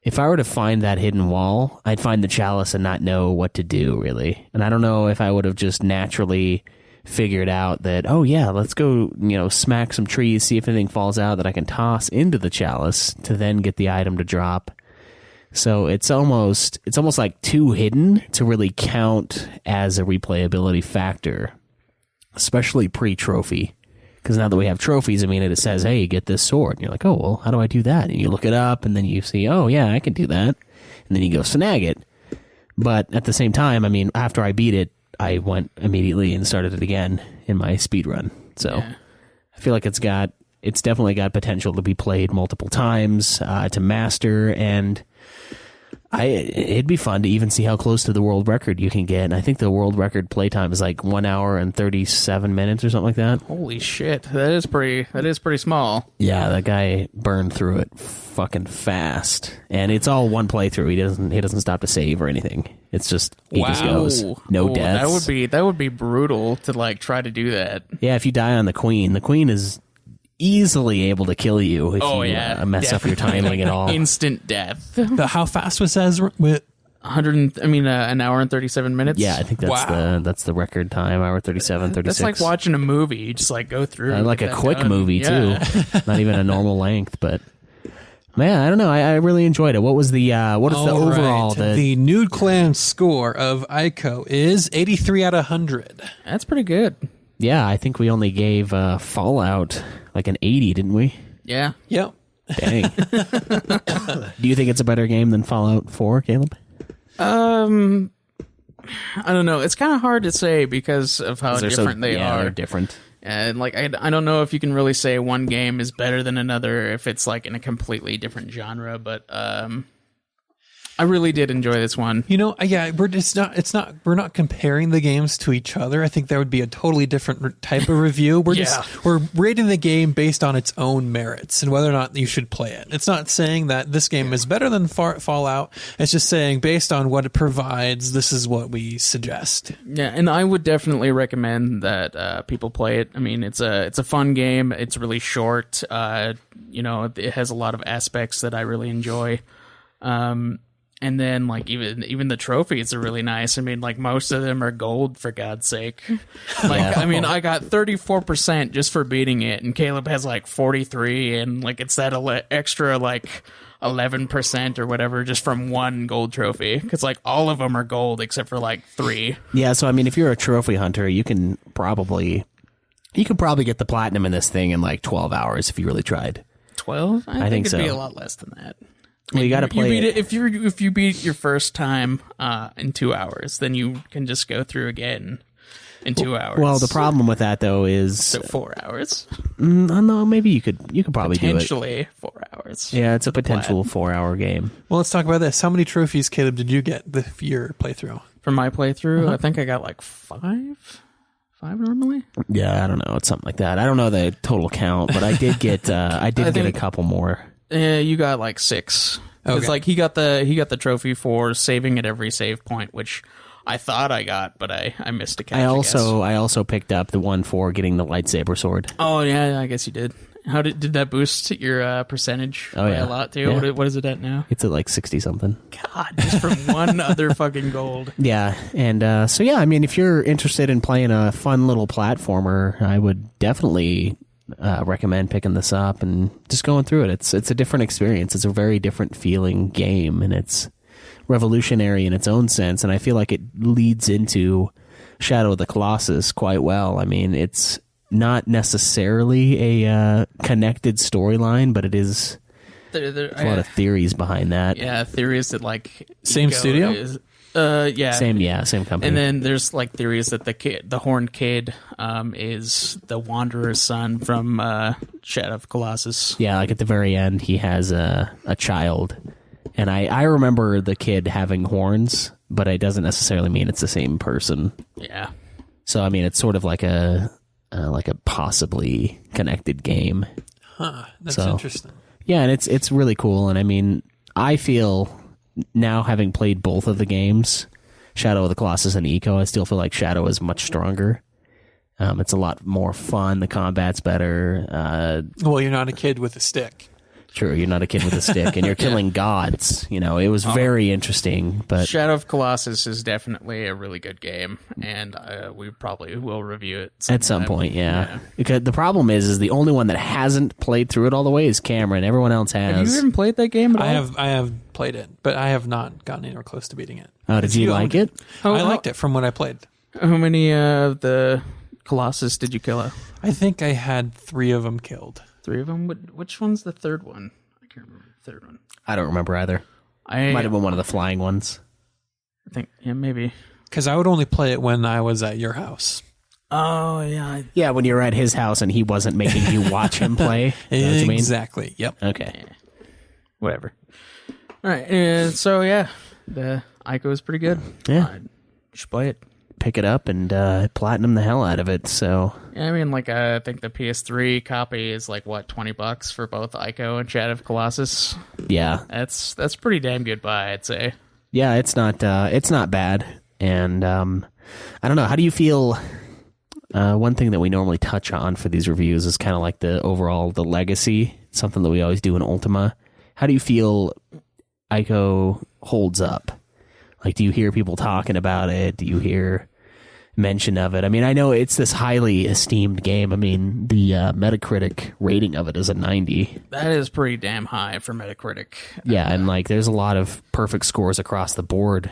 if I were to find that hidden wall, I'd find the chalice and not know what to do, really. And I don't know if I would have just naturally figured out that, oh yeah, let's go, smack some trees, see if anything falls out that I can toss into the chalice to then get the item to drop. So it's almost like too hidden to really count as a replayability factor, especially pre-trophy. Because now that we have trophies, it says, hey, get this sword. And you're like, oh, well, how do I do that? And you look it up, and then you see, oh, yeah, I can do that. And then you go snag it. But at the same time, after I beat it, I went immediately and started it again in my speed run. So Yeah. I feel like it's definitely got potential to be played multiple times, to master, and it'd be fun to even see how close to the world record you can get. And I think the world record playtime is like 1 hour and 37 minutes or something like that. Holy shit, that is pretty small. Yeah, that guy burned through it fucking fast, and it's all one playthrough. He doesn't stop to save or anything. It's just he just goes, no deaths. That would be brutal to like try to do that. Yeah, if you die on the queen is easily able to kill you if you mess up your timing at all. Instant death. How fast was that? With an hour and 37 minutes. Yeah, I think that's the record time, hour 37, 36. That's like watching a movie. You just like go through. Like a quick done. movie too. Not even a normal length, but man, I don't know. I really enjoyed it. What was the overall? The Nude Clan score of Ico is 83 out of 100. That's pretty good. Yeah, I think we only gave Fallout like an 80, didn't we? Yeah. Yep. Dang. Do you think it's a better game than Fallout 4, Caleb? I don't know. It's kind of hard to say because of how different they are. They're different. And like I don't know if you can really say one game is better than another if it's like in a completely different genre, but I really did enjoy this one. We're not comparing the games to each other. I think that would be a totally different type of review. We're rating the game based on its own merits and whether or not you should play it. It's not saying that this game is better than Fallout. It's just saying based on what it provides, this is what we suggest. Yeah, and I would definitely recommend that people play it. It's a fun game. It's really short. It has a lot of aspects that I really enjoy. And then, like, even the trophies are really nice. Most of them are gold, for God's sake. I got 34% just for beating it, and Caleb has, 43, and, it's that extra, 11% or whatever just from one gold trophy. Because, all of them are gold except for, 3. Yeah, so, if you're a trophy hunter, you can probably get the platinum in this thing in, 12 hours if you really tried. 12? I think it'd so. be a lot less than that. Well, you got to play it. If you beat your first time in 2 hours, then you can just go through again in 2 hours. Well, the problem with that though is 4 hours. No, maybe you could probably do it. Potentially 4 hours. Yeah, it's a potential 4-hour game. Well, let's talk about this. How many trophies, Caleb, did you get your playthrough? For my playthrough, I think I got 5. 5 normally? Yeah, I don't know. It's something like that. I don't know the total count, but I did get get a couple more. You got like 6. It's like he got the trophy for saving at every save point, which I thought I got, but I missed a catch. I also picked up the one for getting the lightsaber sword. Oh yeah, I guess you did. How did that boost your percentage by a lot too? Yeah. What is it at now? It's at like 60 something. God, just from one other fucking gold. Yeah, and so yeah, I mean, if you're interested in playing a fun little platformer, I would definitely recommend picking this up and just going through it. It's a different experience. It's a very different feeling game, and it's revolutionary in its own sense. And I feel like it leads into Shadow of the Colossus quite well. I mean, it's not necessarily a connected storyline, but it is. There's a lot of theories behind that. Yeah, theories that like Same studio? Same company. And then there's like theories that the Horned Kid is the Wanderer's son from Shadow of Colossus. Yeah, like at the very end, he has a child, and I remember the kid having horns, but it doesn't necessarily mean it's the same person. Yeah. So I mean, it's sort of like a possibly connected game. Huh. That's interesting. Yeah, and it's really cool. And I mean, I feel now, having played both of the games, Shadow of the Colossus and Eco, I still feel like Shadow is much stronger. It's a lot more fun. The combat's better. Well, you're not a kid with a stick. True, you're not a kid with a stick, and you're killing gods. You know, it was very interesting. But Shadow of Colossus is definitely a really good game, and we probably will review it at some point. Yeah, because the problem is the only one that hasn't played through it all the way is Cameron. Everyone else has. Have you even played that game at all? I have played it, but I have not gotten anywhere close to beating it. Oh, did you like it? I liked it from what I played. How many of the Colossus did you kill? I think I had 3 of them killed. 3 of them? Which one's the third one? I can't remember the third one. I don't remember either. Might have been one of the flying ones. I think, yeah, maybe. Because I would only play it when I was at your house. Oh, yeah. Yeah, when you were at his house and he wasn't making you watch him play. That's what you mean? Exactly. Yep. Okay. Whatever. All right. And so, yeah, the Ico is pretty good. Yeah. You should play it. Pick it up and platinum the hell out of it. So yeah, I mean, like I think the PS3 copy is like what, $20 for both Ico and Shadow of Colossus. Yeah, that's pretty damn good buy, I'd say. Yeah, it's not bad. And I don't know. How do you feel? One thing that we normally touch on for these reviews is kind of like the legacy. Something that we always do in Ultima. How do you feel Ico holds up? Like, do you hear people talking about it? Do you hear mention of it? I mean, I know it's this highly esteemed game. I mean, the Metacritic rating of it is a 90. That is pretty damn high for Metacritic. Yeah, and like there's a lot of perfect scores across the board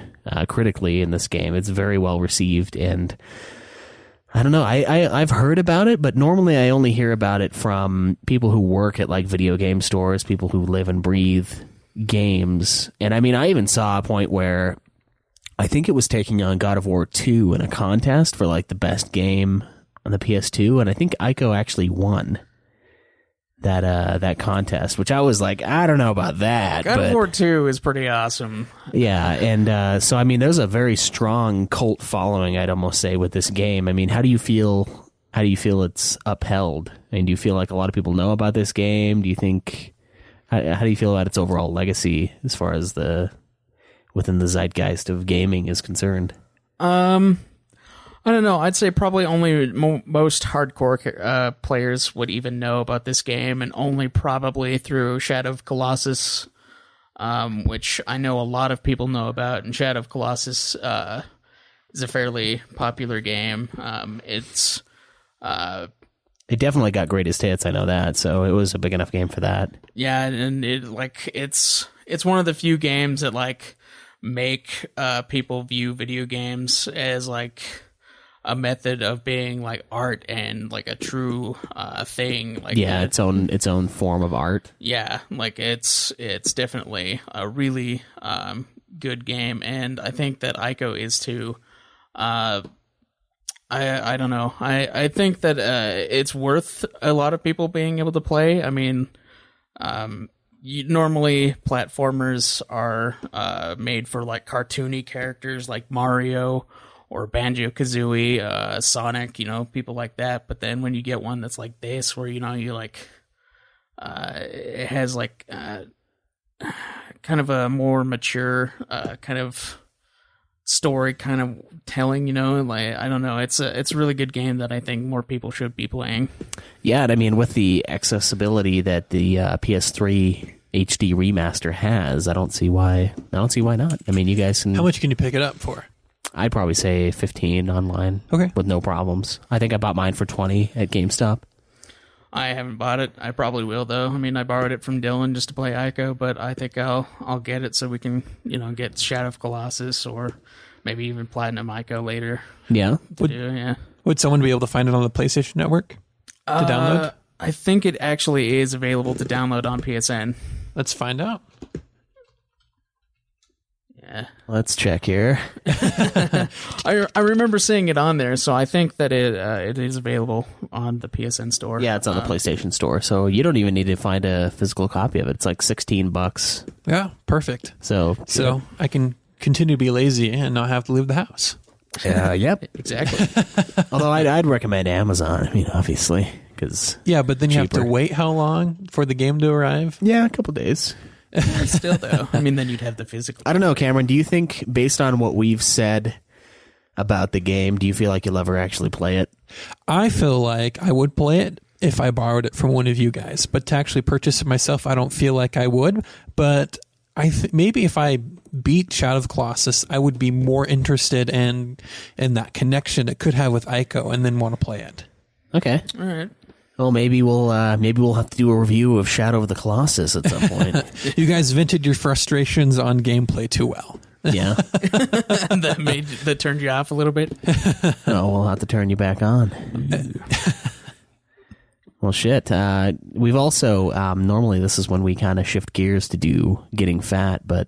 critically in this game. It's very well received, and I don't know. I've heard about it, but normally I only hear about it from people who work at like video game stores, people who live and breathe games. And I mean, I even saw a point where I think it was taking on God of War 2 in a contest for like the best game on the PS2, and I think Ico actually won that contest, which I was like, I don't know about that. God of War 2 is pretty awesome. Yeah, and so I mean, there's a very strong cult following, I'd almost say, with this game. I mean, how do you feel it's upheld? I mean, do you feel like a lot of people know about this game? Do you think how do you feel about its overall legacy as far as within the zeitgeist of gaming is concerned? I don't know. I'd say probably only most hardcore players would even know about this game, and only probably through Shadow of Colossus, which I know a lot of people know about. And Shadow of Colossus is a fairly popular game. It definitely got greatest hits. I know that, so it was a big enough game for that. Yeah, and it's one of the few games that like make people view video games as like a method of being like art and like a true thing. Like, yeah, its own form of art. Yeah, like it's definitely a really good game, and I think that Ico is too. I don't know. I think that it's worth a lot of people being able to play. I mean, normally platformers are made for like cartoony characters like Mario or Banjo-Kazooie, Sonic, people like that. But then when you get one that's like this, where, you like, it has like kind of a more mature kind of story kind of telling, like, I don't know. It's a really good game that I think more people should be playing. Yeah, and I mean, with the accessibility that the PS3 HD remaster has, I don't see why not. I mean, you guys can... How much can you pick it up for? I'd probably say 15 online. Okay. With no problems. I think I bought mine for 20 at GameStop. I haven't bought it. I probably will, though. I mean, I borrowed it from Dylan just to play Ico, but I think I'll get it so we can, get Shadow of Colossus or maybe even Platinum Ico later. Yeah. Would someone be able to find it on the PlayStation Network to download? I think it actually is available to download on PSN. Let's find out. Yeah. Let's check here. I remember seeing it on there, so I think that it is available on the PSN store. Yeah, it's on the PlayStation Store, so you don't even need to find a physical copy of it. It's like $16. Yeah, perfect. So I can continue to be lazy and not have to leave the house. Yep. Exactly. Although I'd recommend Amazon, I mean, obviously, because yeah, but then you have to wait how long for the game to arrive? Yeah, a couple days. Still, though, I mean, then you'd have the physical. I don't know, Cameron. Do you think, based on what we've said about the game, do you feel like you'll ever actually play it? I feel like I would play it if I borrowed it from one of you guys, but to actually purchase it myself, I don't feel like I would. But maybe if I beat Shadow of Colossus, I would be more interested in that connection it could have with Ico, and then want to play it. Okay. All right. Well, maybe we'll have to do a review of Shadow of the Colossus at some point. You guys vented your frustrations on gameplay too well. Yeah. that turned you off a little bit. Oh, we'll have to turn you back on. Well, shit. We've also normally this is when we kind of shift gears to do getting fat, but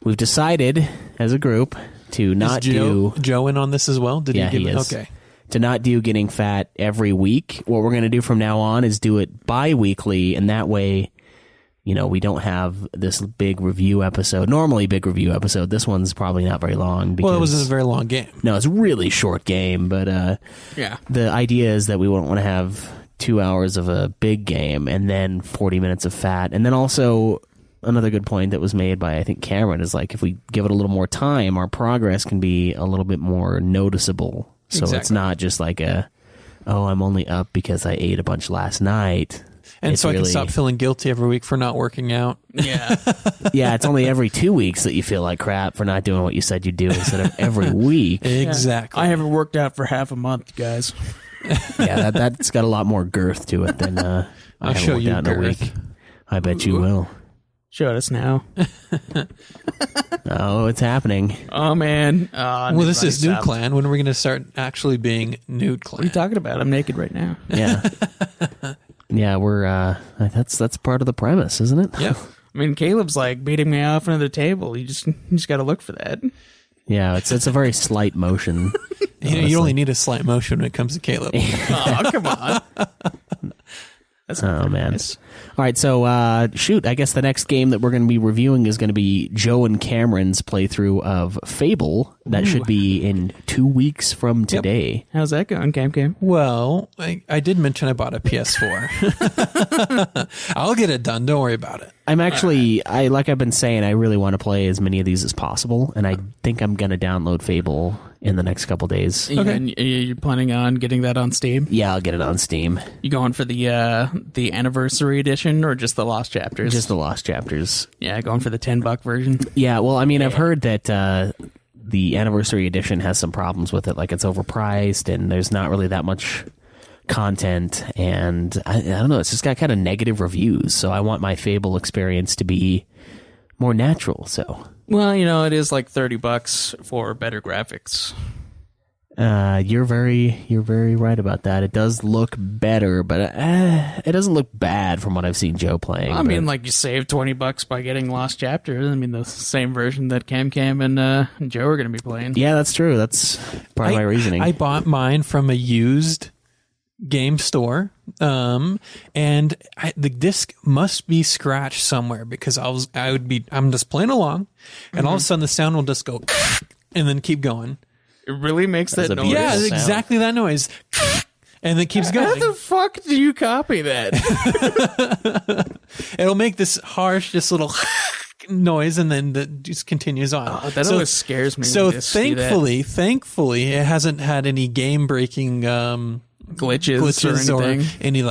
we've decided as a group to not do Joe in on this as well. Did he is. Okay. To not do getting fat every week. What we're going to do from now on is do it bi-weekly, and that way, we don't have this big review episode. Normally, big review episode. This one's probably not very long. Because, well, it was a very long game. No, it's a really short game, but yeah. The idea is that we won't want to have 2 hours of a big game and then 40 minutes of fat. And then also, another good point that was made by, I think, Cameron, is like, if we give it a little more time, our progress can be a little bit more noticeable. So It's not just like I'm only up because I ate a bunch last night. And it's so really, I can stop feeling guilty every week for not working out. Yeah. Yeah, it's only every 2 weeks that you feel like crap for not doing what you said you'd do instead of every week. Exactly. I haven't worked out for half a month, guys. Yeah, that's got a lot more girth to it than I haven't show worked you out in a girth. week. I bet you will. Show us now. Oh, it's happening. Oh, man. Well, this is Nude Clan. When are we going to start actually being Nude Clan? What are you talking about? I'm naked right now. Yeah. Yeah, we're that's part of the premise, isn't it? Yeah. I mean, Caleb's like beating me off under the table. You just got to look for that. Yeah, it's a very slight motion. You only need a slight motion when it comes to Caleb. Oh, come on. That's not man. nice. All right, so shoot, I guess the next game that we're going to be reviewing is going to be Joe and Cameron's playthrough of Fable. That should be in 2 weeks from today. How's that going, Cam? Well, I did mention I bought a PS4. I'll get it done. Don't worry about it. I'm actually, like I've been saying, I really want to play as many of these as possible, and I think I'm going to download Fable in the next couple days. Okay. And you're planning on getting that on Steam? Yeah, I'll get it on Steam. You going for the anniversary edition or just the Lost Chapters? Just the Lost Chapters. Yeah, going for the $10 version. Yeah, well, I mean, I've heard that the anniversary edition has some problems with it, like it's overpriced and there's not really that much content, and I don't know, it's just got kind of negative reviews, so I want my Fable experience to be more natural. So, well, it is like $30 for better graphics. You're very right about that. It does look better, but it doesn't look bad from what I've seen Joe playing. I mean, like, you save $20 by getting Lost Chapters. I mean, the same version that Cam and Joe are going to be playing. Yeah, that's true. That's part of my reasoning. I bought mine from a used game store, and the disc must be scratched somewhere because I'm just playing along, and all of a sudden the sound will just go and then keep going. It really makes that a noise. beautiful Yeah, sound. exactly that noise. And it keeps How going. the fuck do you copy that? It'll make this harsh, just little noise, and then it just continues on. Oh, that always scares me. So when I see that. thankfully, it hasn't had any game-breaking glitches or anything. any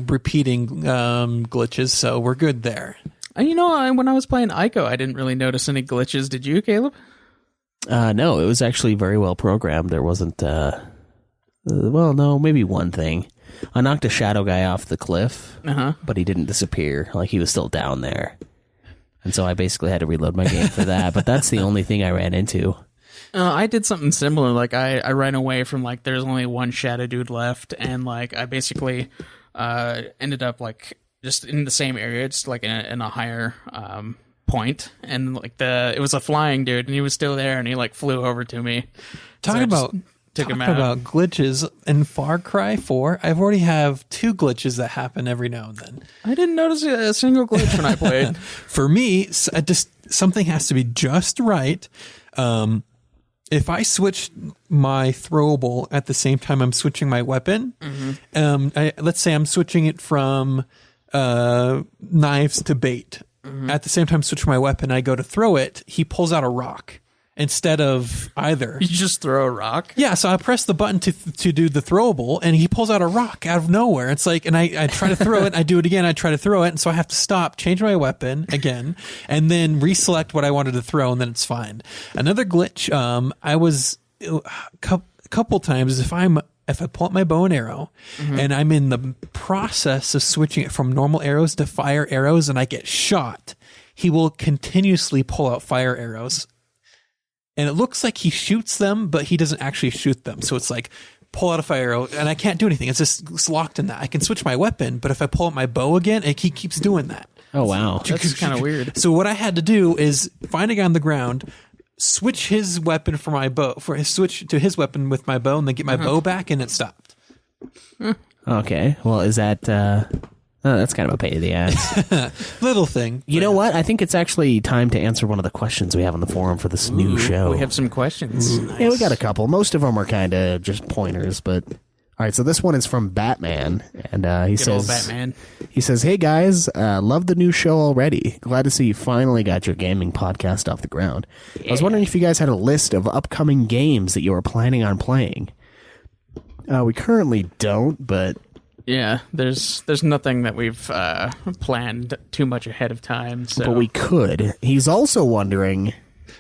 repeating glitches. So we're good there. When I was playing Ico, I didn't really notice any glitches. Did you, Caleb? No, it was actually very well programmed. There wasn't, maybe one thing. I knocked a shadow guy off the cliff, but he didn't disappear. Like, he was still down there. And so I basically had to reload my game for that. But that's the only thing I ran into. I did something similar. Like, I ran away from, like, there's only one shadow dude left. And, like, I basically ended up, like, just in the same area, just, like, in a higher point. And, like, it was a flying dude, and he was still there, and he, like, flew over to me. Talk about glitches in Far Cry 4. I've already have 2 glitches that happen every now and then. I didn't notice a single glitch when I played. For me, something has to be just right. If I switch my throwable at the same time I'm switching my weapon, let's say I'm switching it from knives to bait. At the same time, switch my weapon, I go to throw it. He pulls out a rock instead of either. You just throw a rock? Yeah, so I press the button to do the throwable, and he pulls out a rock out of nowhere. It's like, and I try to throw it, I do it again, I try to throw it, and so I have to stop, change my weapon again, and then reselect what I wanted to throw, and then it's fine. Another glitch, I was a couple times, if I pull up my bow and arrow, and I'm in the process of switching it from normal arrows to fire arrows, and I get shot, he will continuously pull out fire arrows. And it looks like he shoots them, but he doesn't actually shoot them. So it's like, pull out a fire arrow, and I can't do anything. It's locked in that. I can switch my weapon, but if I pull out my bow again, he keeps doing that. Oh, wow. That's kind of weird. So what I had to do is find a guy on the ground, switch his weapon for my bow, switch to his weapon with my bow, and then get my bow back, and it stopped. Okay. Well, is that... that's kind of a pain in the ass. Little thing. You know what? I think it's actually time to answer one of the questions we have on the forum for this new show. We have some questions. Nice. Yeah, we got a couple. Most of them are kind of just pointers, but... All right, so this one is from Batman, and he says... Batman. He says, "Hey guys, love the new show already. Glad to see you finally got your gaming podcast off the ground. I was wondering if you guys had a list of upcoming games that you were planning on playing. We currently don't, but... Yeah, there's nothing that we've planned too much ahead of time. So. But we could. He's also wondering...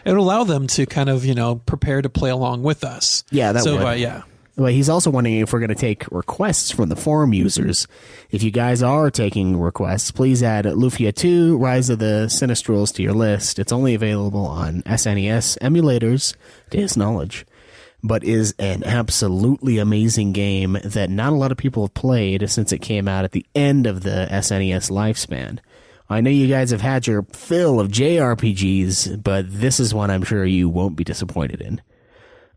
It'll allow them to kind of, prepare to play along with us. Yeah, that would. Yeah. Well, he's also wondering if we're going to take requests from the forum users. If you guys are taking requests, please add Lufia 2, Rise of the Sinistrals to your list. It's only available on SNES emulators, to his knowledge, but is an absolutely amazing game that not a lot of people have played since it came out at the end of the SNES lifespan. I know you guys have had your fill of JRPGs, but this is one I'm sure you won't be disappointed in.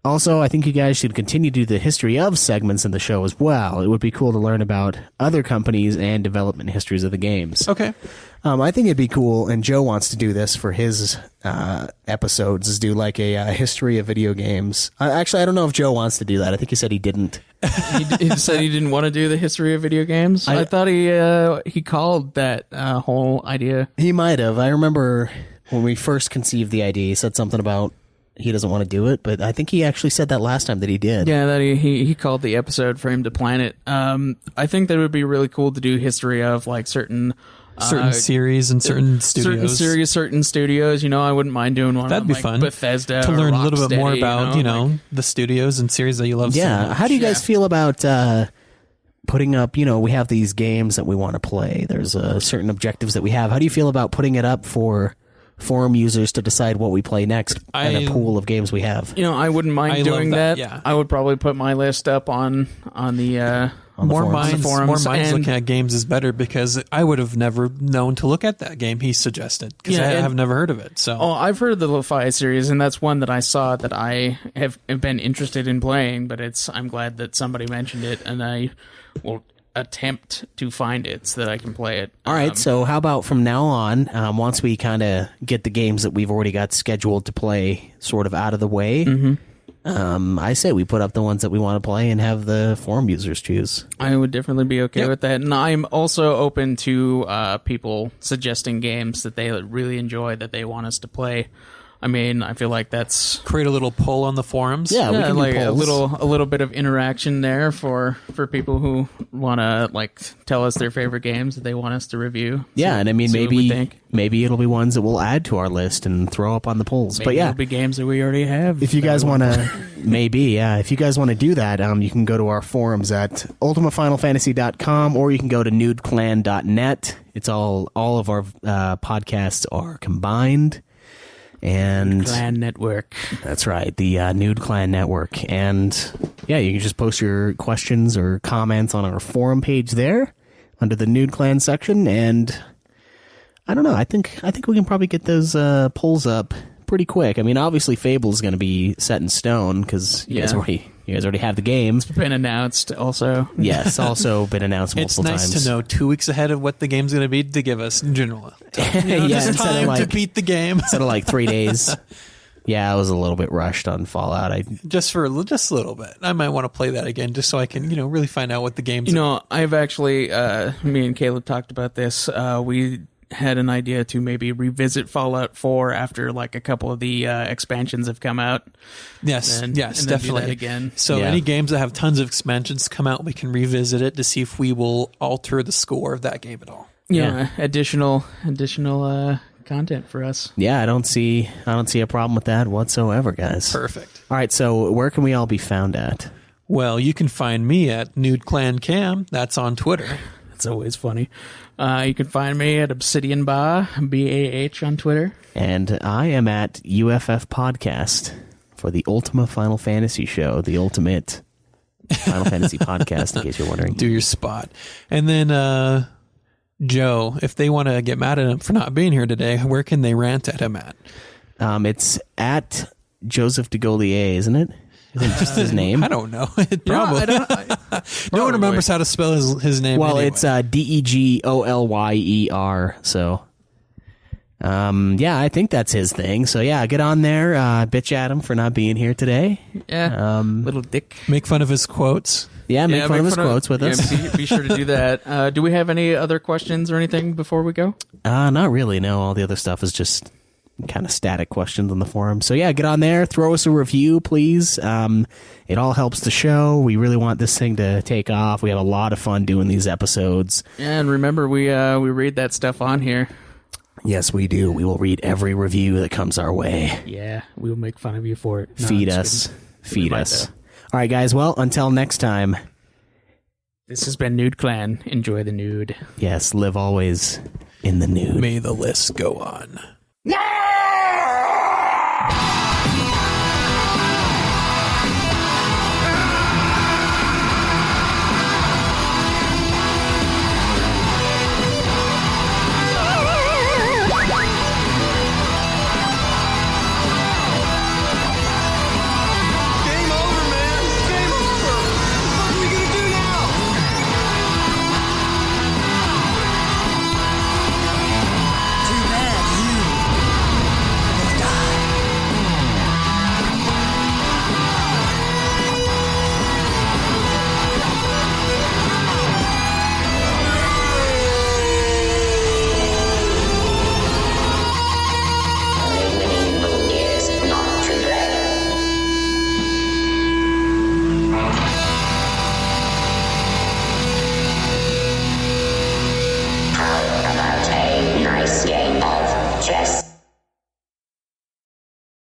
Also, I think you guys should continue to do the history of segments in the show as well. It would be cool to learn about other companies and development histories of the games. Okay. I think it'd be cool, and Joe wants to do this for his episodes, is do like a history of video games. Actually, I don't know if Joe wants to do that. I think he said he didn't. He said he didn't want to do the history of video games. I thought he called that whole idea. He might have. I remember when we first conceived the idea, he said something about he doesn't want to do it, but I think he actually said that last time that he did. Yeah, that he called the episode for him to plan it. I think that it would be really cool to do history of like certain series and certain studios. Certain studios. I wouldn't mind doing one. That'd be like fun. Bethesda to learn a little bit more Rocksteady, about the studios and series that you love. Yeah. So much. How do you guys feel about putting up? We have these games that we want to play. There's certain objectives that we have. How do you feel about putting it up for forum users to decide what we play next and a pool of games we have? I wouldn't mind doing that. Yeah. I would probably put my list up on the more minds and looking at games is better, because I would have never known to look at that game he suggested, because I have never heard of it. So I've heard of the Lo-Fi series, and that's one that I saw that I have been interested in playing, but I'm glad that somebody mentioned it, and I will attempt to find it so that I can play it. All right, so how about from now on, once we kind of get the games that we've already got scheduled to play sort of out of the way, I say we put up the ones that we want to play and have the forum users choose. I would definitely be okay with that. And I'm also open to people suggesting games that they really enjoy that they want us to play. I mean, I feel like that's Create a little poll on the forums. Yeah, we can do like a polls. little bit of interaction there for people who want to like tell us their favorite games that they want us to review. Yeah, and I mean, see what we think. maybe it'll be ones that we'll add to our list and throw up on the polls. Maybe But yeah, it'll be games that we already have. if you that guys we want wanna to, if you guys want to do that, you can go to our forums at ultimafinalfantasy.com or you can go to nudeclan.net. It's all of our podcasts are combined. And Clan Network. that's right, the Nude Clan Network. And yeah, you can just post your questions or comments on our forum page there under the Nude Clan section. And I don't know, I think we can probably get those polls up pretty quick. I mean, obviously Fable's going to be set in stone because you guys already have the games. Been announced also. Yes, also been announced It's multiple nice times. to know 2 weeks ahead of what the game's going to be to give us in general. Yeah, Just instead of time like to beat the game. instead of like 3 days. Yeah, I was a little bit rushed on Fallout. Just a little bit. I might want to play that again just so I can, really find out what the game's You know, I've actually, me and Caleb talked about this. We had an idea to maybe revisit Fallout 4 after like a couple of the expansions have come out. Yes, and yes, then do definitely. that again. So Yeah. any games that have tons of expansions come out, we can revisit it to see if we will alter the score of that game at all. Yeah, additional content for us. Yeah, I don't see a problem with that whatsoever, guys. Perfect. All right, so where can we all be found at? Well, you can find me at Nude Clan Cam. That's on Twitter. It's always funny. You can find me at Obsidian Bah, BAH on Twitter. And I am at UFF Podcast for the Ultima Final Fantasy show, the ultimate Final Fantasy podcast, in case you're wondering. Do your spot. And then, Joe, if they want to get mad at him for not being here today, where can they rant at him at? It's at Joseph de Gaulier, isn't it? Isn't it just his name? I don't know. It probably. No one remembers how to spell his name. Well, anyway. it's DEGOLYER. So, yeah, I think that's his thing. So, yeah, get on there. Bitch at him for not being here today. Yeah, little dick. Make fun of his quotes. Yeah, make fun of his quotes with us. Be sure to do that. Do we have any other questions or anything before we go? Not really. No, all the other stuff is just kind of static questions on the forum. So yeah, get on there, throw us a review, please. It all helps the show. We really want this thing to take off. We have a lot of fun doing these episodes. Yeah, and remember, we read that stuff on here. Yes, we do. We will read every review that comes our way. Yeah, we'll make fun of you for it. No, Feed I'm us. just kidding. Feed might, us. though. All right, guys. Well, until next time. This has been Nude Clan. Enjoy the nude. Yes, live always in the nude. May the list go on. Yeah!